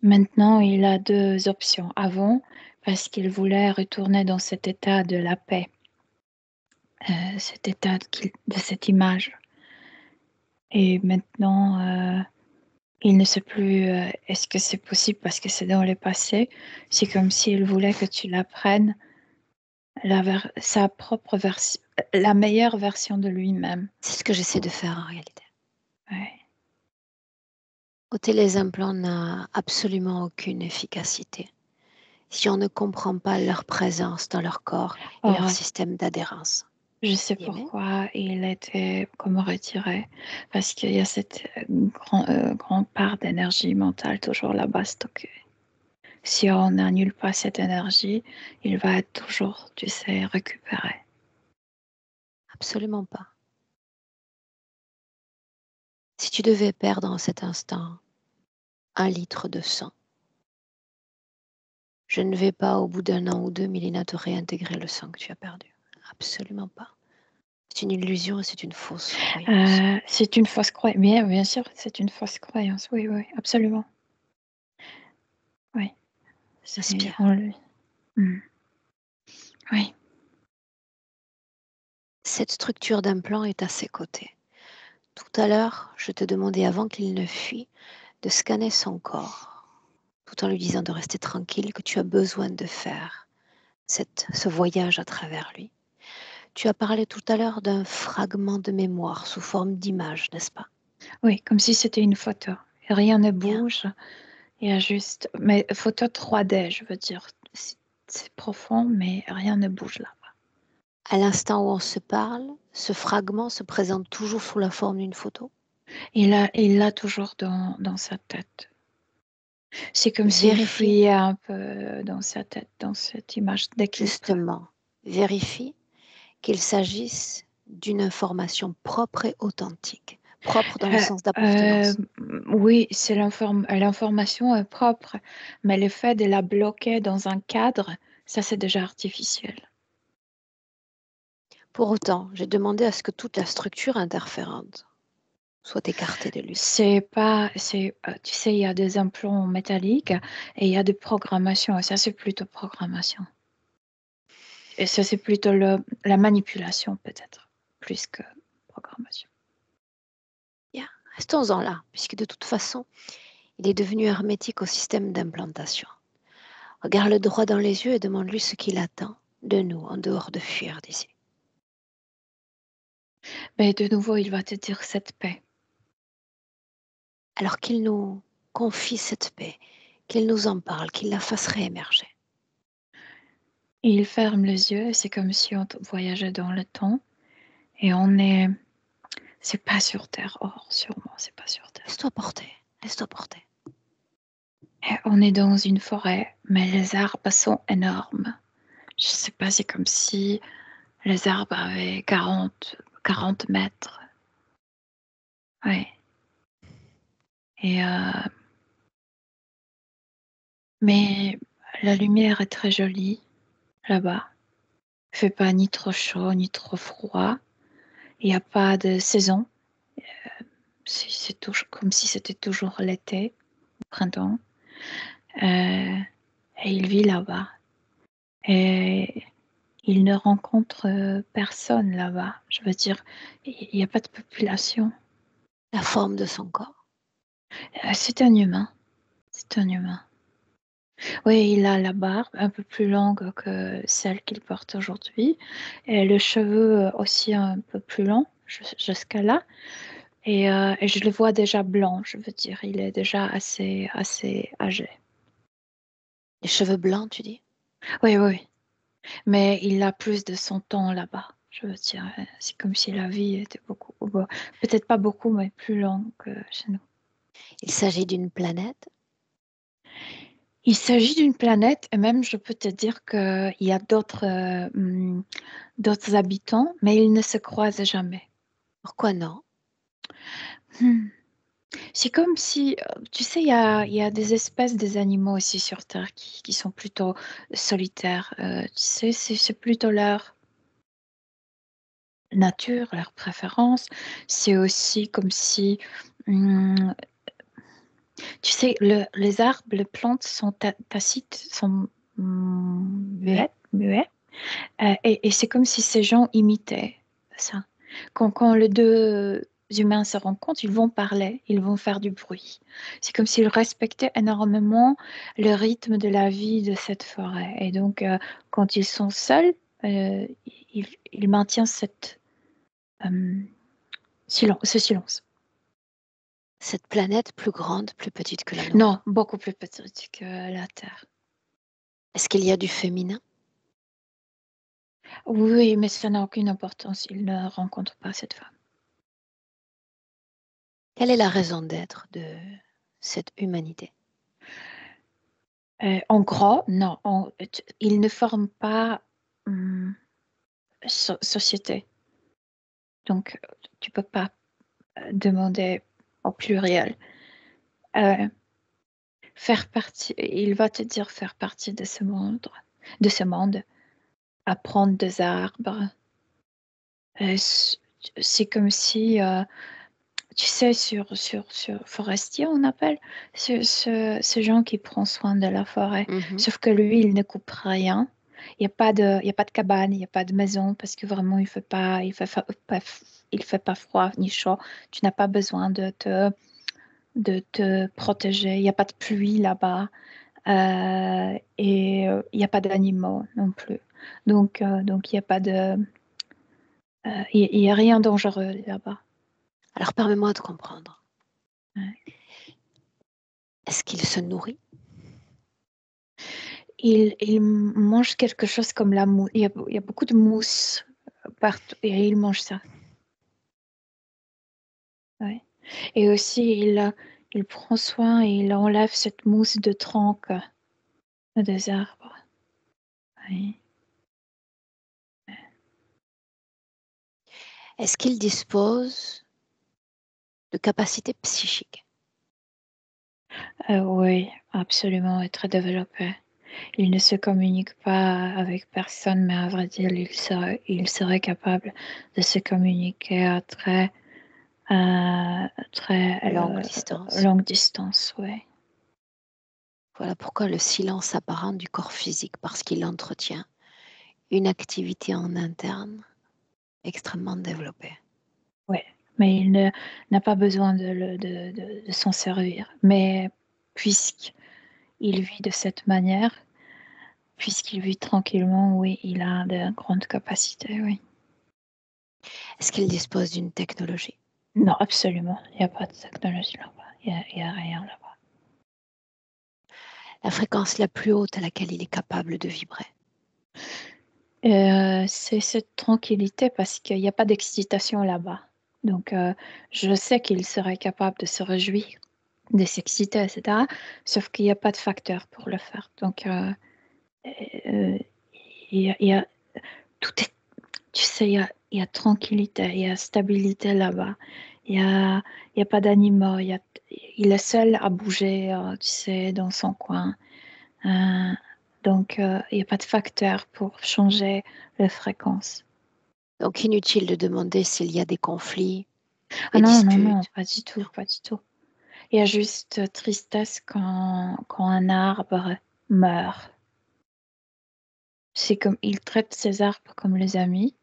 Maintenant, il a deux options. Avant, parce qu'il voulait retourner dans cet état de la paix, cet état de cette image. Et maintenant, il ne sait plus est-ce que c'est possible parce que c'est dans le passé. C'est comme s'il voulait que tu l'apprennes sa propre version, la meilleure version de lui-même. C'est ce que j'essaie de faire en réalité. Ouais. Ôter les implants n'a absolument aucune efficacité si on ne comprend pas leur présence dans leur corps et leur Or, système d'adhérence. Je sais Dis-moi. pourquoi il était, comment retirer, parce qu'il y a cette grande part d'énergie mentale toujours là-bas stockée. Si on n'annule pas cette énergie, il va être toujours, tu sais, récupéré. Absolument pas. Si tu devais perdre en cet instant 1 litre de sang, je ne vais pas, au bout d'1 an ou 2, Mélina, te réintégrer le sang que tu as perdu. Absolument pas. C'est une illusion et c'est une fausse croyance. C'est une fausse croyance. Bien sûr, c'est une fausse croyance. Oui, oui, absolument. Oui, c'est Inspire. en lui. Mm. Oui. Cette structure d'implant est à ses côtés. Tout à l'heure, je te demandais, avant qu'il ne fuit, de scanner son corps, tout en lui disant de rester tranquille, que tu as besoin de faire ce voyage à travers lui. Tu as parlé tout à l'heure d'un fragment de mémoire sous forme d'image, n'est-ce pas? Oui, comme si c'était une photo. Rien ne Bien. bouge. Il y a juste. Mais photo 3D, je veux dire. C'est profond, mais rien ne bouge là. À l'instant où on se parle, ce fragment se présente toujours sous la forme d'une photo. Il l'a toujours dans sa tête. C'est comme s'il Vérifie, fouillait un peu dans sa tête, dans cette image dès qu'il peut. justement, vérifie qu'il s'agisse d'une information propre et authentique. Propre dans le Euh, sens euh, d'appartenance. oui, c'est l'information est propre, mais le fait de la bloquer dans un cadre, ça c'est déjà artificiel. Pour autant, j'ai demandé à ce que toute la structure interférente soit écartée de lui. C'est pas, tu sais, il y a des implants métalliques et il y a des programmations. Et ça c'est plutôt programmation. Et ça c'est plutôt la manipulation peut-être, plus que programmation. Bien, restons-en là, puisque de toute façon, il est devenu hermétique au système d'implantation. Regarde-le droit dans les yeux et demande-lui ce qu'il attend de nous en dehors de fuir d'ici. Mais de nouveau, il va te dire cette paix. Alors qu'il nous confie cette paix, qu'il nous en parle, qu'il la fasse réémerger. Et il ferme les yeux, c'est comme si on voyageait dans le temps et c'est pas sur Terre, sûrement, c'est pas sur Terre. Laisse-toi porter, laisse-toi porter. Et on est dans une forêt, mais les arbres sont énormes. Je sais pas, c'est comme si les arbres avaient 40 mètres. Ouais. Et mais la lumière est très jolie là-bas. Il fait pas ni trop chaud ni trop froid. Il n'y a pas de saison. C'est toujours comme si c'était toujours l'été, au printemps. Euh, et il vit là-bas. Et il ne rencontre personne là-bas. Je veux dire, il n'y a pas de population. La forme de son corps. C'est un humain. C'est un humain. Oui, il a la barbe un peu plus longue que celle qu'il porte aujourd'hui. Et le cheveu aussi un peu plus long jusqu'à là. Et je le vois déjà blanc, je veux dire. Il est déjà assez âgé. Les cheveux blancs, tu dis? Oui, oui. Mais il a plus de 100 ans là-bas. Je veux dire, c'est comme si la vie était beaucoup, bon, peut-être pas beaucoup, mais plus longue que chez nous. Il s'agit d'une planète. Il s'agit d'une planète, et même je peux te dire qu'il y a d'autres habitants, mais ils ne se croisent jamais. Pourquoi non? Hmm. C'est comme si, tu sais, il y a des espèces des animaux aussi sur Terre qui sont plutôt solitaires. Tu sais, c'est plutôt leur nature, leur préférence. C'est aussi comme si, hum, tu sais, les arbres, les plantes sont tacites, sont Oui. muets. Et c'est comme si ces gens imitaient ça. Quand les deux humains se rencontrent, ils vont parler, ils vont faire du bruit. C'est comme s'ils respectaient énormément le rythme de la vie de cette forêt. Et donc, quand ils sont seuls, ils maintiennent euh, ce silence. Cette planète plus grande, plus petite que la Non, nôtre. beaucoup plus petite que la Terre. Est-ce qu'il y a du féminin? Oui, mais ça n'a aucune importance. Il ne rencontre pas cette femme. Quelle est la raison d'être de cette humanité? En gros, non, il ne forme pas société. Donc, tu peux pas demander au pluriel. Faire partie, il va te dire faire partie de ce monde, apprendre des arbres. C'est comme si, tu sais, sur forestier, on appelle, ce gens qui prend soin de la forêt. Mhm. Sauf que lui, il ne coupe rien. Il y a pas de cabane, il n'y a pas de maison parce que vraiment, il fait pas froid ni chaud. Tu n'as pas besoin de te protéger. Il n'y a pas de pluie là-bas. Et il n'y a pas d'animaux non plus. Donc il n'y a pas il y a rien de dangereux là-bas. Alors permets-moi de comprendre. Ouais. Est-ce qu'il se nourrit? Il mange quelque chose comme la mousse. Il y a beaucoup de mousse partout et il mange ça. Ouais. Et aussi, il prend soin et il enlève cette mousse de tronc des arbres. Ouais. Est-ce qu'il dispose de capacités psychiques? Oui, absolument, est très développé. Il ne se communique pas avec personne, mais à vrai dire, il serait capable de se communiquer à très Longue distance. longue distance, oui. Voilà pourquoi le silence apparent du corps physique, parce qu'il entretient une activité en interne extrêmement développée. Ouais. Mais n'a pas besoin de s'en servir. Mais puisqu'il vit de cette manière, puisqu'il vit tranquillement, oui, il a de grandes capacités, oui. Est-ce qu'il dispose d'une technologie? Non, absolument. Il n'y a pas de technologie là-bas. Il y a rien là-bas. La fréquence la plus haute à laquelle il est capable de vibrer? C'est cette tranquillité parce qu'il n'y a pas d'excitation là-bas. Donc, je sais qu'il serait capable de se réjouir, de s'exciter, etc. Sauf qu'il n'y a pas de facteur pour le faire. Donc, euh, il y a, tout est, tu sais, il y a tranquillité, il y a stabilité là-bas. Il y a pas d'animaux. Il est seul à bouger, tu sais, dans son coin. Euh, donc, il n'y a pas de facteur pour changer la fréquence. Donc inutile de demander s'il y a des conflits, Ah des non, non, non, disputes. pas du tout, pas du tout. Il y a juste tristesse quand un arbre meurt. C'est comme il traite ses arbres comme les amis.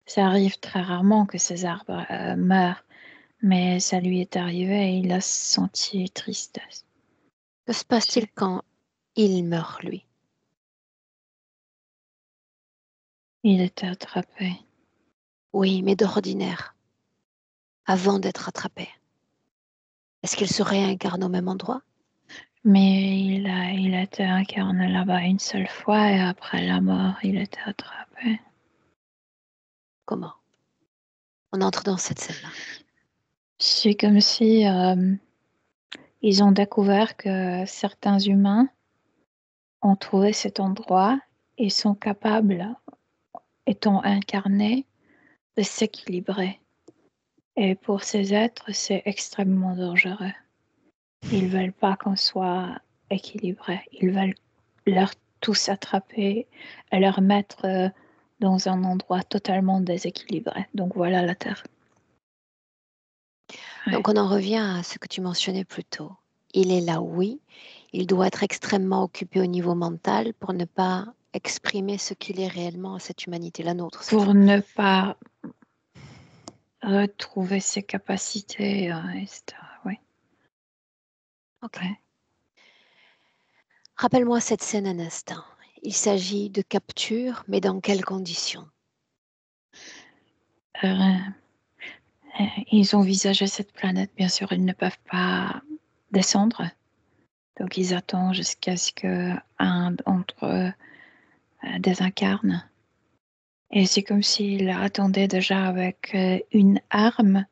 Ça arrive très rarement que ces arbres meurent, mais ça lui est arrivé et il a senti tristesse. Que se passe-t-il quand il meurt, lui? Il était attrapé. Oui, mais d'ordinaire, avant d'être attrapé. Est-ce qu'il se réincarne au même endroit? Mais il a été incarné là-bas une seule fois et après la mort, il était attrapé. Comment? On entre dans cette scène-là. C'est comme si ils ont découvert que certains humains ont trouvé cet endroit et sont capables, étant incarnés, de s'équilibrer. Et pour ces êtres, c'est extrêmement dangereux. Ils veulent pas qu'on soit équilibré. Ils veulent leur tous attraper et leur mettre dans un endroit totalement déséquilibré. Donc voilà la Terre. Ouais. Donc on en revient à ce que tu mentionnais plus tôt. Il est là, oui. Il doit être extrêmement occupé au niveau mental pour ne pas exprimer ce qu'il est réellement à cette humanité, la nôtre cette Pour fois. ne pas retrouver ses capacités, etc. Oui. Ok. Ouais. Rappelle-moi cette scène un instant. Il s'agit de capture, mais dans quelles conditions? Euh, Ils envisageaient cette planète, bien sûr, ils ne peuvent pas descendre. Donc ils attendent jusqu'à ce qu'un d'entre eux désincarne. Et c'est comme s'il attendait déjà avec une arme,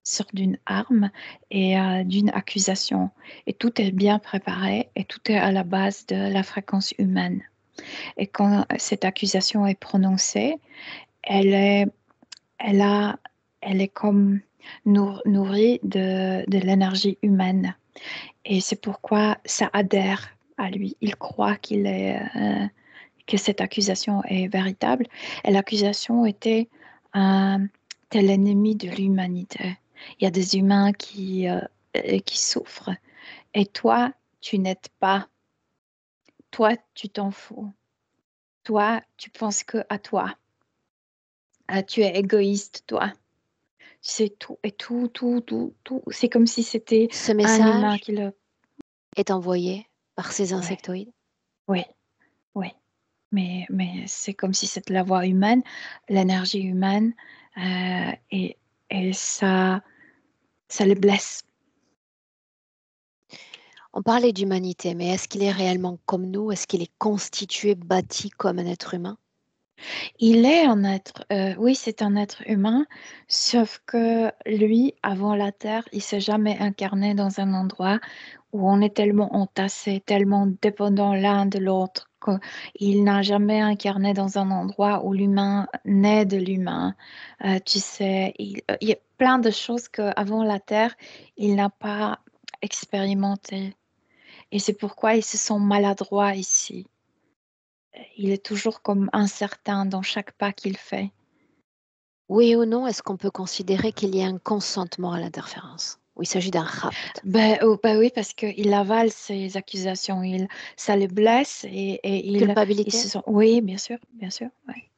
sorte d'une arme et d'une accusation. Et tout est bien préparé et tout est à la base de la fréquence humaine. Et quand cette accusation est prononcée, elle est, elle a, elle est comme nourrie de l'énergie humaine. Et c'est pourquoi ça adhère à lui. Il croit que cette accusation est véritable. Et l'accusation était un tel ennemi de l'humanité. Il y a des humains qui souffrent. Et toi, tu n'aides pas. Toi, tu t'en fous. Toi, tu penses que à toi. Tu es égoïste, toi. C'est tout. Et tout. C'est comme si c'était Ce un humain message qui le... est envoyé par ces Ouais, insectoïdes. oui, oui. Mais c'est comme si c'était la voix humaine, l'énergie humaine, et, et ça les blesse. On parlait d'humanité, mais est-ce qu'il est réellement comme nous? Est-ce qu'il est constitué, bâti comme un être humain? Il est un être, oui, c'est un être humain, sauf que lui, avant la Terre, il s'est jamais incarné dans un endroit où on est tellement entassé, tellement dépendant l'un de l'autre, qu'il n'a jamais incarné dans un endroit où l'humain naît de l'humain. Tu sais, il y a plein de choses qu'avant la Terre, il n'a pas expérimenté. Et c'est pourquoi ils se sont maladroits ici. Il est toujours comme incertain dans chaque pas qu'il fait. Oui ou non, est-ce qu'on peut considérer qu'il y a un consentement à l'interférence? Ou il s'agit d'un rapt? Ben oui, parce qu'il avale ces accusations, ça le blesse et il se Culpabilité? sent... Oui, bien sûr, ouais,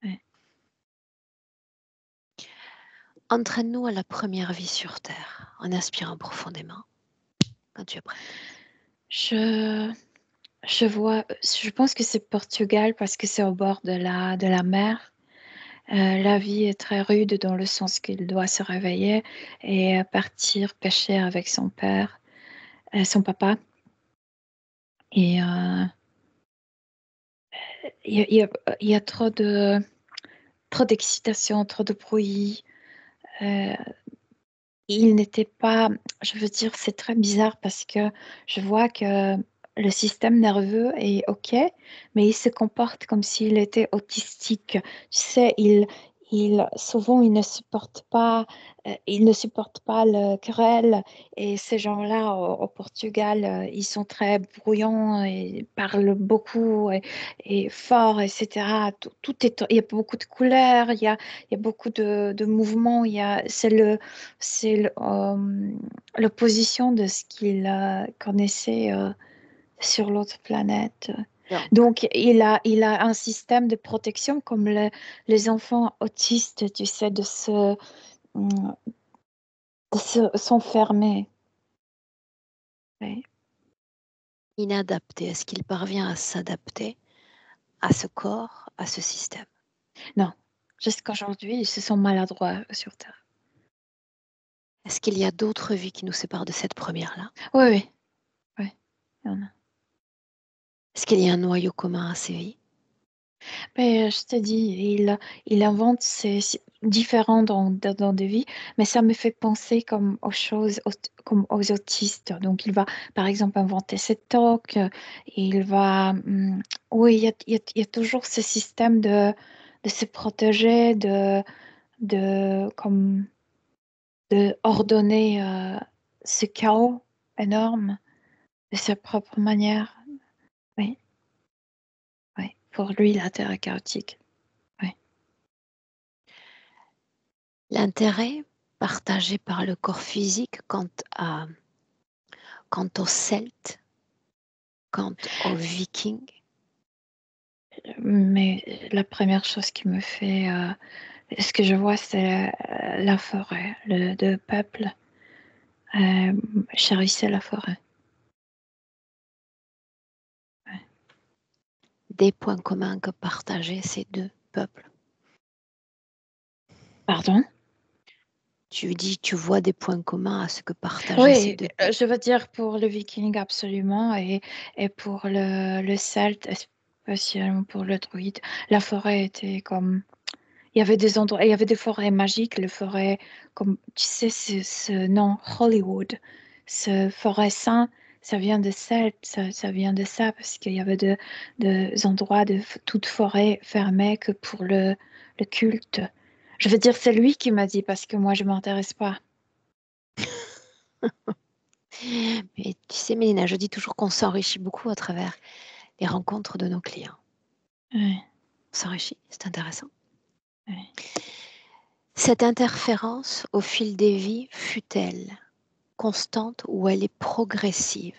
ouais. Entraîne-nous à la première vie sur Terre en inspirant profondément quand tu es prête. Je, je pense que c'est Portugal parce que c'est au bord de la mer. La vie est très rude dans le sens qu'il doit se réveiller et partir pêcher avec son père, son papa. Et il y a, il y a- il y a trop d'excitation, trop de bruit. Euh, il n'était pas, je veux dire, c'est très bizarre parce que je vois que le système nerveux est OK, mais il se comporte comme s'il était autistique. Tu sais, souvent, il ne supporte pas le querelle. Et ces gens-là, au Portugal, ils sont très bruyants et parlent beaucoup et fort, etc. Il y a beaucoup de couleurs, il y a beaucoup de mouvements. C'est l'opposition de ce qu'il connaissait sur l'autre planète. Donc, Donc, il a un système de protection comme les enfants autistes, tu sais, hum, s'enfermer. Ouais. inadapté, est-ce qu'il parvient à s'adapter à ce corps, à ce système? Non, jusqu'aujourd'hui, ils se sont maladroits sur Terre. Est-ce qu'il y a d'autres vies qui nous séparent de cette première-là? Oui, oui, oui, il y en a. Est-ce qu'il y a un noyau commun à ces vies? Mais je t'ai dit, il invente différents dans des vies, mais ça me fait penser comme aux choses, comme aux autistes. Donc, il va, par exemple, inventer cette toque, il va... oui, il y a toujours ce système de se protéger, comme, de ordonner ce chaos énorme de sa propre manière. Oui, oui. Pour lui, la Terre est chaotique. Oui. L'intérêt partagé par le corps physique quant aux Celtes, quant aux Vikings, Mais la première chose qui me fait, ce que je vois, c'est la forêt. Le peuple euh, chérissait la forêt. Ouais. des points communs que partageaient ces deux peuples. Pardon? Tu dis, tu vois des points communs à ce que partageaient ces Oui, deux peuples. je veux dire pour le viking absolument et pour le celte spécialement pour le druide. La forêt était comme... Il y avait des endroits, il y avait des forêts magiques, les forêts comme, tu sais, ce nom, Hollywood, ce forêt saint, ça vient de ça vient de ça, parce qu'il y avait des endroits de toute forêt fermée que pour le culte. Je veux dire, c'est lui qui m'a dit, parce que moi, je m'intéresse pas. Mais tu sais, Mélina, je dis toujours qu'on s'enrichit beaucoup à travers les rencontres de nos clients. Ouais, On s'enrichit, c'est intéressant. ouais. Cette interférence au fil des vies fut-elle constante ou elle est progressive?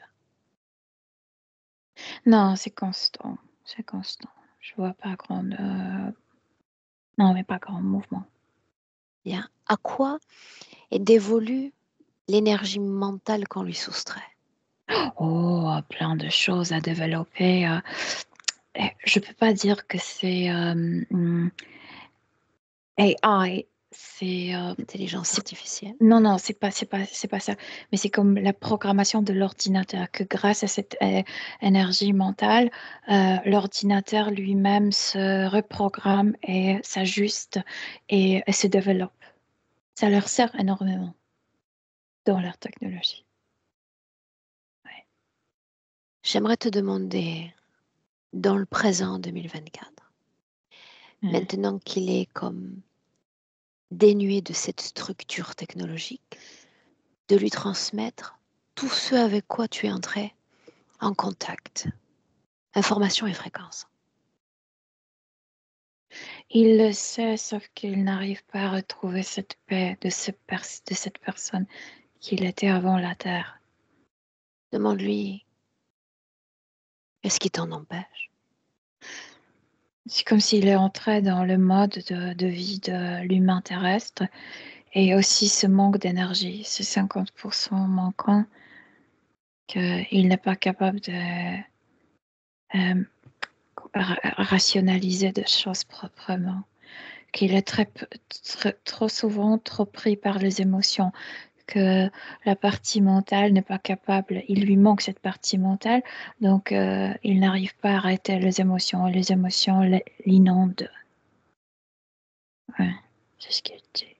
Non, c'est constant, c'est constant. Je vois pas non, mais pas grand mouvement. Bien. À quoi est dévolue l'énergie mentale qu'on lui soustrait? Oh, plein de choses à développer. Je peux pas dire que c'est AI. C'est L'intelligence artificielle. non, non, c'est pas ça. Mais c'est comme la programmation de l'ordinateur, que grâce à cette énergie mentale, l'ordinateur lui-même se reprogramme et s'ajuste et se développe. Ça leur sert énormément dans leur technologie. Ouais. J'aimerais te demander, dans le présent 2024, Ouais. maintenant qu'il est comme dénué de cette structure technologique, de lui transmettre tout ce avec quoi tu es entré en contact, information et fréquence. Il le sait, sauf qu'il n'arrive pas à retrouver cette paix de cette personne qu'il était avant la Terre. Demande-lui, est-ce qui t'en empêche? C'est comme s'il est entré dans le mode de vie de l'humain terrestre et aussi ce manque d'énergie, ce 50% manquant, qu'il n'est pas capable de euh, rationaliser des choses proprement, qu'il est trop souvent trop pris par les émotions, que la partie mentale n'est pas capable, il lui manque cette partie mentale, donc il n'arrive pas à arrêter les émotions, et les émotions l'inondent. Ouais, c'est ce qu'il dit.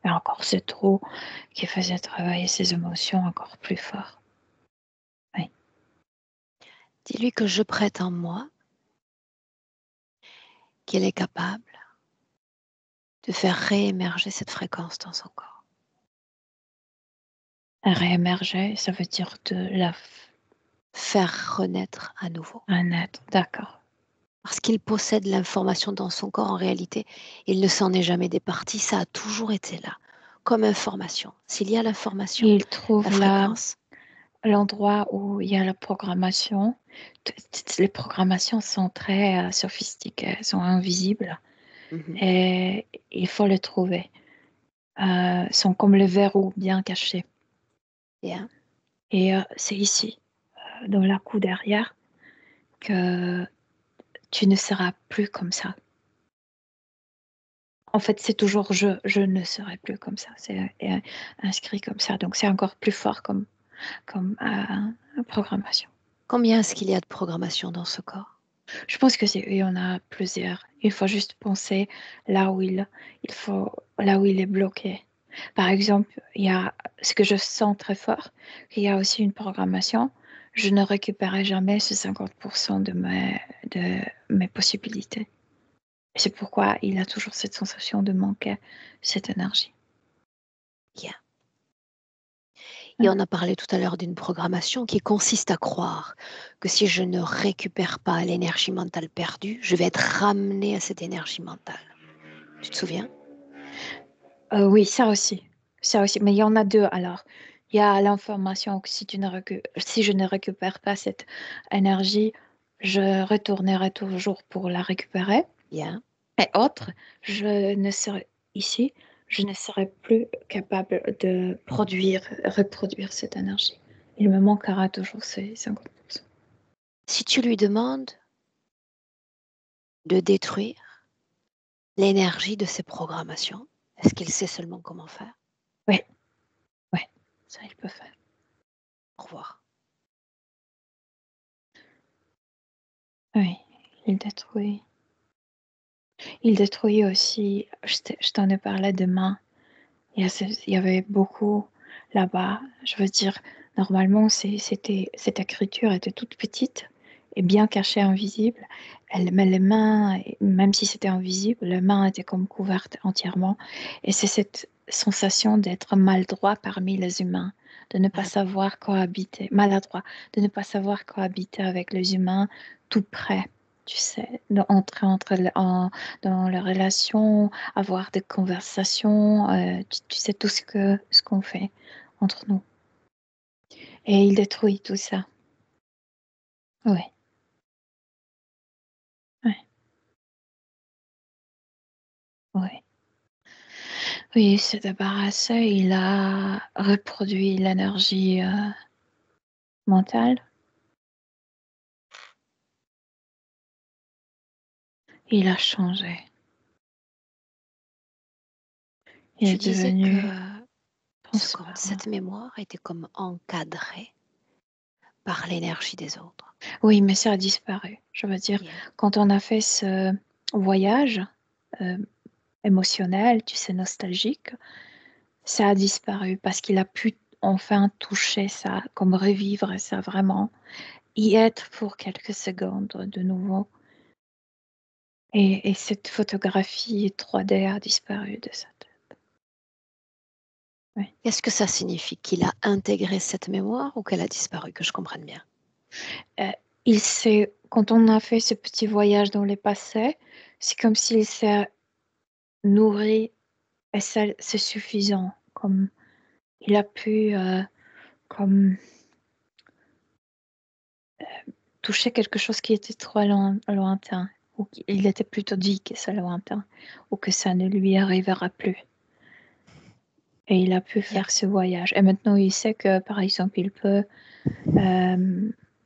Et encore, c'est trop qui faisait travailler ses émotions encore plus fort. Oui. Dis-lui que je prête en moi qu'il est capable de faire réémerger cette fréquence dans son corps. Réémerger, ça veut dire de la Faire renaître à nouveau. un être, d'accord. Parce qu'il possède l'information dans son corps, en réalité, il ne s'en est jamais départi, ça a toujours été là, comme information. S'il y a l'information, Il la trouve là fréquence, l'endroit où il y a la programmation. Les programmations sont très sophistiquées, sont invisibles mhm, et il faut les trouver. Sont comme le verrou bien caché. bien, Et c'est ici, dans la cou derrière, que tu ne seras plus comme ça. En fait, c'est toujours je ne serai plus comme ça. C'est inscrit comme ça. Donc, c'est encore plus fort comme programmation. Combien est-ce qu'il y a de programmation dans ce corps? Je pense que il y en a plusieurs. Il faut juste penser là où là où il est bloqué. Par exemple, il y a ce que je sens très fort, il y a aussi une programmation. Je ne récupérerai jamais ce 50% de mes possibilités. C'est pourquoi il a toujours cette sensation de manquer cette énergie. Bien. Et Ouais. on a parlé tout à l'heure d'une programmation qui consiste à croire que si je ne récupère pas l'énergie mentale perdue, je vais être ramené à cette énergie mentale. Tu te souviens? Oui, ça aussi. Ça aussi. Mais il y en a deux alors. Il y a l'information que si je ne récupère pas cette énergie, je retournerai toujours pour la récupérer. Bien. Et autre, je ne serai ici, je ne serai plus capable de reproduire cette énergie. Il me manquera toujours ces 50%. Si tu lui demandes de détruire l'énergie de ses programmations, est-ce qu'il sait seulement comment faire? Oui, oui, ça il peut faire. Au revoir. Oui, Il détruit. Il détruit aussi, je t'en ai parlé demain. Il y avait beaucoup là-bas. Je veux dire, normalement, cette écriture était toute petite et bien cachée, invisible. Mais les mains, même si c'était invisible, les mains étaient comme couvertes entièrement. Et c'est cette sensation d'être maladroit parmi les humains, de ne pas savoir cohabiter, maladroit, de ne pas savoir cohabiter avec les humains tout près. Tu sais, dans la relation, avoir des conversations, tu sais tout ce qu'on fait entre nous. Et il détruit tout ça. Oui. Ouais. Ouais. Oui, il s'est débarrassé, il a reproduit l'énergie mentale. Il a changé. Il Tu est disais que devenu transparent. cette mémoire était comme encadrée par l'énergie des autres. Oui, mais ça a disparu. Je veux dire, Yeah. quand on a fait ce voyage émotionnel, tu sais, nostalgique, ça a disparu parce qu'il a pu enfin toucher ça, comme revivre ça vraiment, y être pour quelques secondes de nouveau. Et cette photographie 3D a disparu de sa tête. Oui. Qu'est-ce que ça signifie? Qu'il a intégré cette mémoire ou qu'elle a disparu? Que je comprenne bien. Quand on a fait ce petit voyage dans les passés, c'est comme s'il s'est nourri et c'est suffisant. Comme il a pu comme toucher quelque chose qui était trop lointain, ou qu'il était plutôt dit que c'est lointain, ou que ça ne lui arrivera plus. Et il a pu faire ce voyage. Et maintenant, il sait que, par exemple, il peut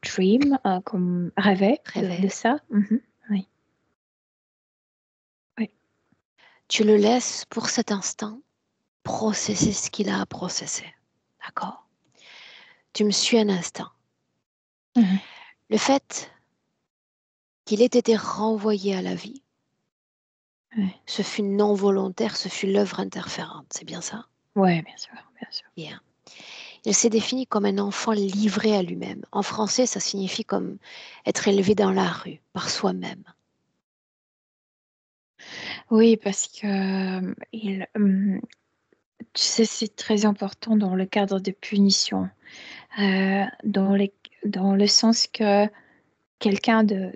dream, comme rêver de ça. Mm-hmm. Oui. Oui. Tu le laisses pour cet instant processer ce qu'il a à processer. D'accord? Tu me suis un instant. Mm-hmm. Le fait qu'il ait été renvoyé à la vie, Oui. ce fut non volontaire, ce fut l'œuvre interférente. C'est bien ça? Oui, bien sûr, bien sûr. Yeah. Il s'est défini comme un enfant livré à lui-même. En français, ça signifie comme être élevé dans la rue, par soi-même. Oui, parce que tu sais, c'est très important dans le cadre des punitions, dans le sens que quelqu'un de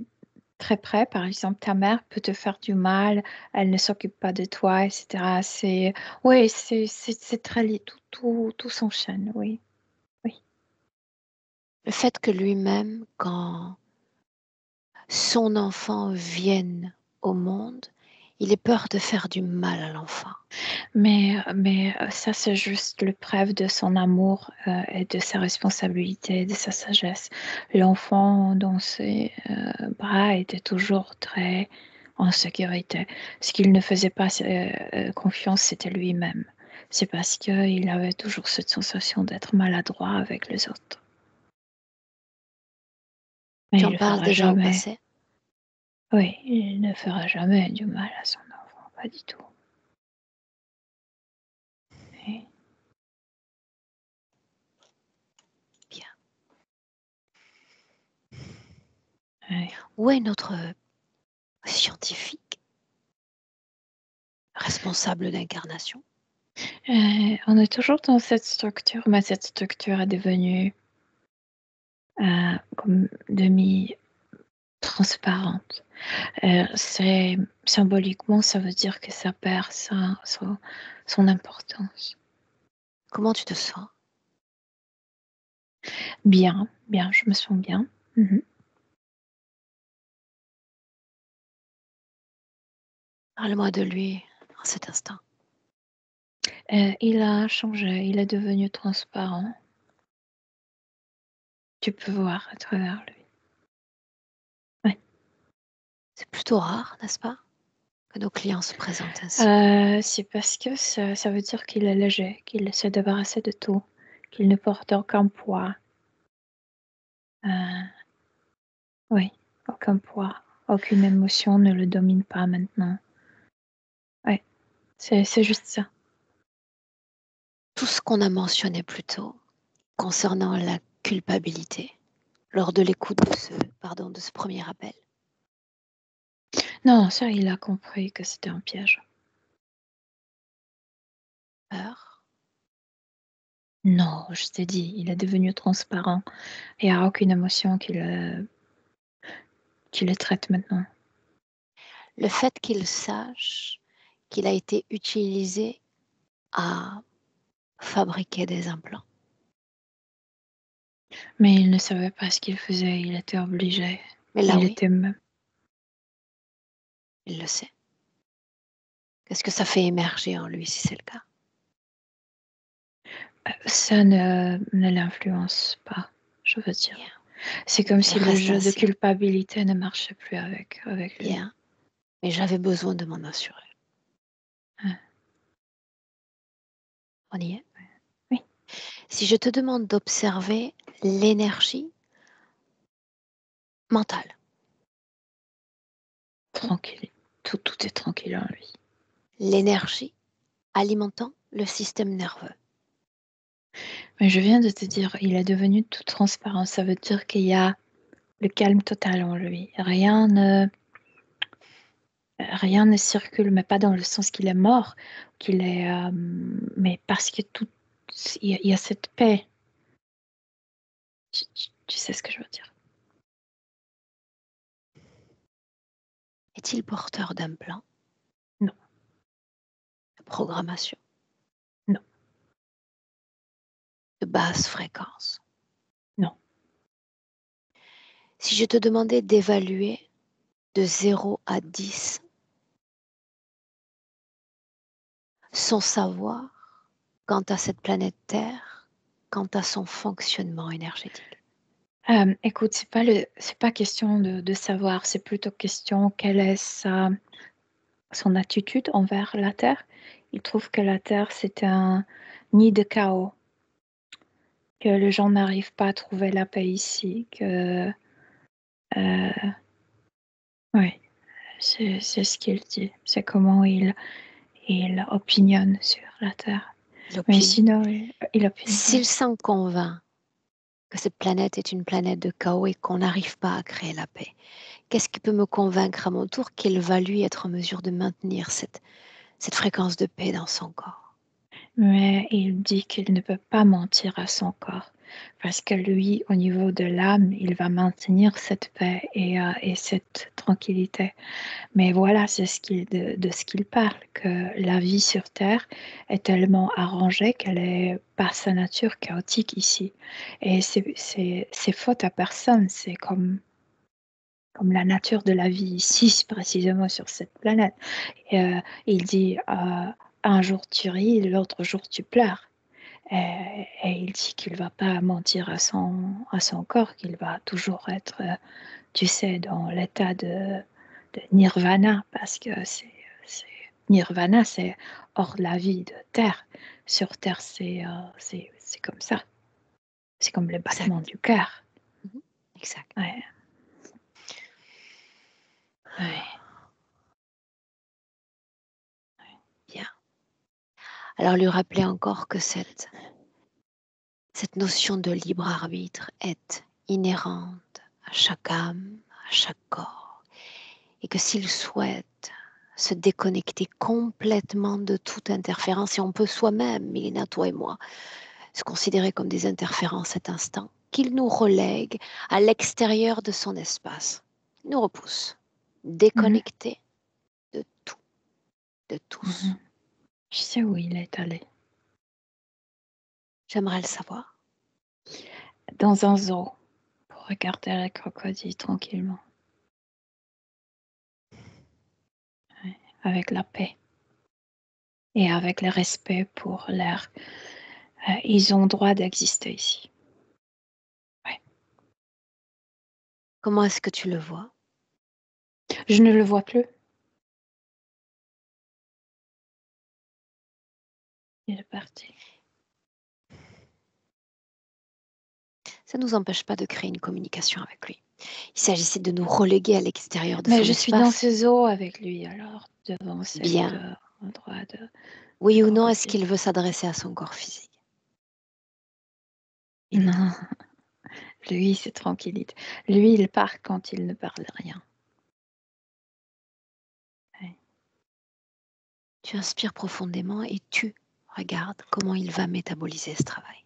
très près, par exemple ta mère, peut te faire du mal, elle ne s'occupe pas de toi, etc. Oui, c'est très lié, tout s'enchaîne, oui, oui. Le fait que lui-même, quand son enfant vienne au monde, il ait peur de faire du mal à l'enfant. Mais ça, c'est juste le preuve de son amour et de sa responsabilité, de sa sagesse. L'enfant dans ses bras était toujours très en sécurité. Ce qu'il ne faisait pas confiance, c'était lui-même. C'est parce qu'il avait toujours cette sensation d'être maladroit avec les autres. Mais Tu il en ne parles fera déjà au jamais. passé? Oui, il ne fera jamais du mal à son enfant, pas du tout. Oui. Bien. Oui. Où est notre scientifique responsable d'incarnation? On est toujours dans cette structure, mais cette structure est devenue comme demi-transparente. Symboliquement, ça veut dire que ça perd son importance. Comment tu te sens? Bien, bien, je me sens bien. Mhm. Parle-moi de lui en cet instant. Il a changé, il est devenu transparent. Tu peux voir à travers lui. Ouais. C'est plutôt rare, n'est-ce pas, que nos clients se présentent ainsi. C'est parce que ça veut dire qu'il est léger, qu'il s'est débarrassé de tout, qu'il ne porte aucun poids. Oui, aucun poids. Aucune émotion ne le domine pas maintenant. Ouais, c'est juste ça. Tout ce qu'on a mentionné plus tôt concernant la culpabilité lors de l'écoute de ce premier appel. Non, ça, il a compris que c'était un piège. Peur, Non, je t'ai dit, il est devenu transparent. Il n'y a aucune émotion qui le traite maintenant. le fait qu'il sache qu'il a été utilisé à fabriquer des implants. Mais il ne savait pas ce qu'il faisait, il était obligé. Mais là, Il oui, était même. il le sait. Qu'est-ce que ça fait émerger en lui si c'est le cas? Ça ne l'influence pas, je veux dire. Bien. C'est comme si Il le reste jeu de ainsi. culpabilité ne marchait plus avec lui. Bien. Mais j'avais besoin de m'en assurer. Hein. On y est? Oui. Si je te demande d'observer l'énergie mentale, Tranquille. Tout est tranquille en lui. l'énergie alimentant le système nerveux, Mais je viens de te dire, il est devenu tout transparent. Ça veut dire qu'il y a le calme total en lui. Rien ne circule, mais pas dans le sens qu'il est mort, mais parce que il y a cette paix. Tu sais ce que je veux dire. est-il porteur d'un plan? Non. De programmation? Non. De basse fréquence? Non. Si je te demandais d'évaluer de 0 à 10 son savoir quant à cette planète Terre, quant à son fonctionnement énergétique. Écoute, c'est pas question de savoir, c'est plutôt question quelle est son attitude envers la Terre. Il trouve que la Terre, c'est un nid de chaos, que les gens n'arrivent pas à trouver la paix ici, que... oui, c'est ce qu'il dit. C'est comment il opinionne sur la Terre. Il Mais opine. sinon, il opine, oui. S'il s'en convainc que cette planète est une planète de chaos et qu'on n'arrive pas à créer la paix, qu'est-ce qui peut me convaincre à mon tour qu'il va lui être en mesure de maintenir cette fréquence de paix dans son corps? Mais il dit qu'il ne peut pas mentir à son corps, parce que lui, au niveau de l'âme, il va maintenir cette paix et cette tranquillité. Mais voilà, c'est de ce qu'il parle, que la vie sur Terre est tellement arrangée qu'elle est par sa nature chaotique ici. Et c'est faute à personne, c'est comme la nature de la vie ici, précisément sur cette planète. Il dit, un jour tu ris, l'autre jour tu pleures. Et il dit qu'il ne va pas mentir à son corps, qu'il va toujours être, tu sais, dans l'état de nirvana, parce que nirvana, c'est hors de la vie de Terre. Sur Terre, c'est comme ça. C'est comme le battement Exact. du cœur. Exact. Ouais. Ouais. Bien. Alors lui rappeler encore que cette notion de libre arbitre est inhérente à chaque âme, à chaque corps, et que s'il souhaite se déconnecter complètement de toute interférence, et on peut soi-même, Mélina, toi et moi, se considérer comme des interférences à cet instant, qu'il nous relègue à l'extérieur de son espace, nous repousse, Mhm. déconnecté de tout, de tous. Mhm. Je sais où il est allé. J'aimerais le savoir. Dans un zoo, pour regarder les crocodiles tranquillement. Ouais. Avec la paix. Et avec le respect pour l'air. Ils ont droit d'exister ici. Ouais. Comment est-ce que tu le vois? Je ne le vois plus. Il est parti. Ça ne nous empêche pas de créer une communication avec lui. Il s'agissait de nous reléguer à l'extérieur de Mais son je suis dans espace. ces eaux avec lui, alors devant cette Bien. endroit Oui ou corps non, est-ce aussi. qu'il veut s'adresser à son corps physique? Non, lui, c'est tranquillité. Lui, il part quand il ne parle rien. Ouais. Tu inspires profondément et tu regardes comment il va métaboliser ce travail.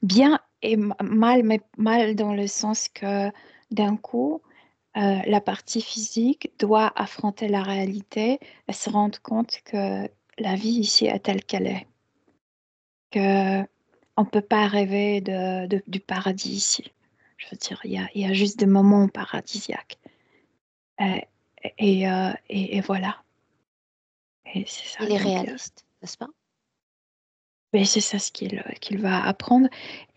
Bien et mal, mais mal dans le sens que d'un coup, la partie physique doit affronter la réalité et se rendre compte que la vie ici est telle qu'elle est, que on ne peut pas rêver du paradis ici. Je veux dire, il y a juste des moments paradisiaques. Et, et voilà. Et c'est ça. Il est Donc, réaliste, n'est-ce pas? mais c'est ça ce qu'il va apprendre.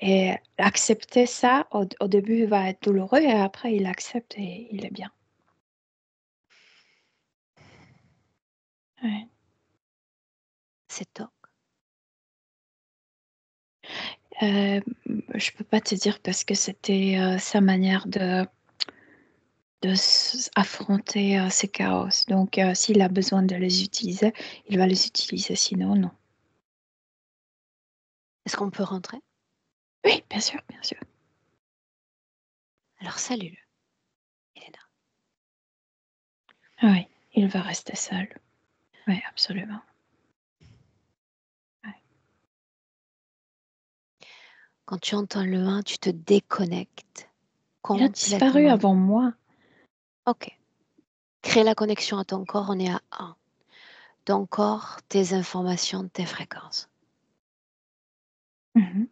Et accepter ça, au début, va être douloureux et après, il accepte et il est bien. Ouais. C'est top. Je peux pas te dire parce que c'était sa manière de affronter ces chaos. Donc, s'il a besoin de les utiliser, il va les utiliser. Sinon, non. Est-ce qu'on peut rentrer? Oui, bien sûr, bien sûr. Alors salue-le, Elena. Oui, il va rester seul. Oui, absolument. Ouais. Quand tu entends le 1, tu te déconnectes Il a disparu complètement. avant moi. Ok. Crée la connexion à ton corps, on est à 1. Ton corps, tes informations, tes fréquences. Mhm.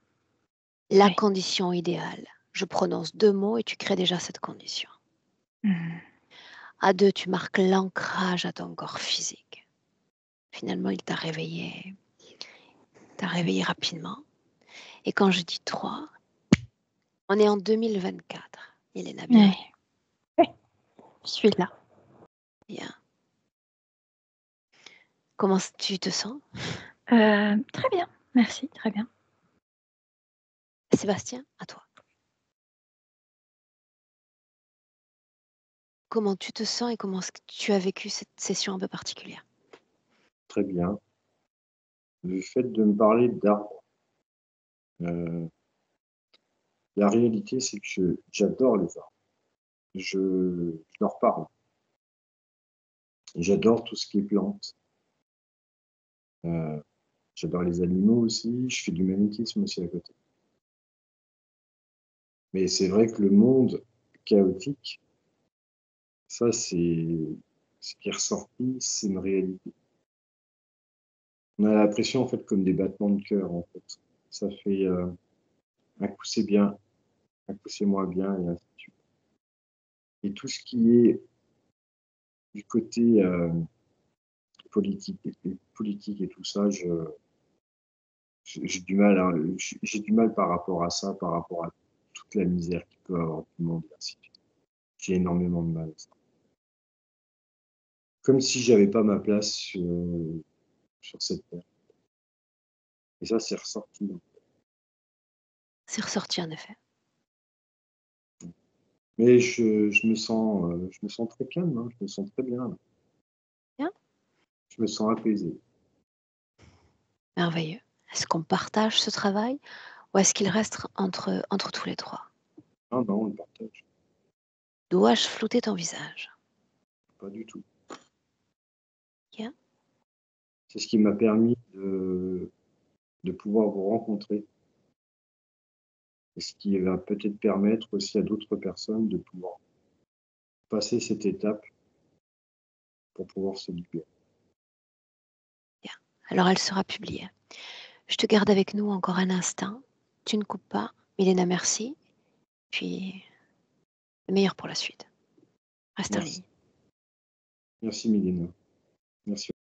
La Oui. condition idéale. Je prononce 2 mots et tu crées déjà cette condition. Mhm. À 2, tu marques l'ancrage à ton corps physique. Finalement, il t'a réveillé. T'as réveillé rapidement. Et quand je dis 3, on est en 2024. Elena, bien. Oui. Oui, je suis là. Bien. Comment tu te sens? Très bien, merci, très bien. Sébastien, à toi. Comment tu te sens et comment est-ce que tu as vécu cette session un peu particulière? Très bien. Le fait de me parler d'arbres, la réalité, c'est que j'adore les arbres. Je leur parle. J'adore tout ce qui est plantes. Euh, J'adore les animaux aussi. Je fais du magnétisme aussi à côté. Mais c'est vrai que le monde chaotique, ça, c'est ce qui est ressorti, c'est une réalité. On a l'impression, en fait, comme des battements de cœur, en fait. Ça fait un coup c'est bien, un coup c'est moins bien, et ainsi de suite. Et tout ce qui est du côté politique et tout ça, j'ai du mal, hein, j'ai du mal par rapport à ça, par rapport à toute la misère qu'il peut avoir tout le monde, et ainsi de suite. J'ai énormément de mal à ça. Comme si j'avais pas ma place sur cette terre. Et ça, c'est ressorti. C'est ressorti en effet. Mais je me sens très calme, hein, je me sens très bien. Bien, Je me sens apaisé. merveilleux. Est-ce qu'on partage ce travail ou est-ce qu'il reste entre tous les trois? Non, non, on le partage. Dois-je flouter ton visage? Pas du tout. Bien, C'est ce qui m'a permis de pouvoir vous rencontrer. Et ce qui va peut-être permettre aussi à d'autres personnes de pouvoir passer cette étape pour pouvoir se libérer. bien. Alors elle sera publiée. Je te garde avec nous encore un instant. Tu ne coupes pas. Milena, merci. Puis le meilleur pour la suite. Reste en Merci. ligne. Merci Milena. Merci.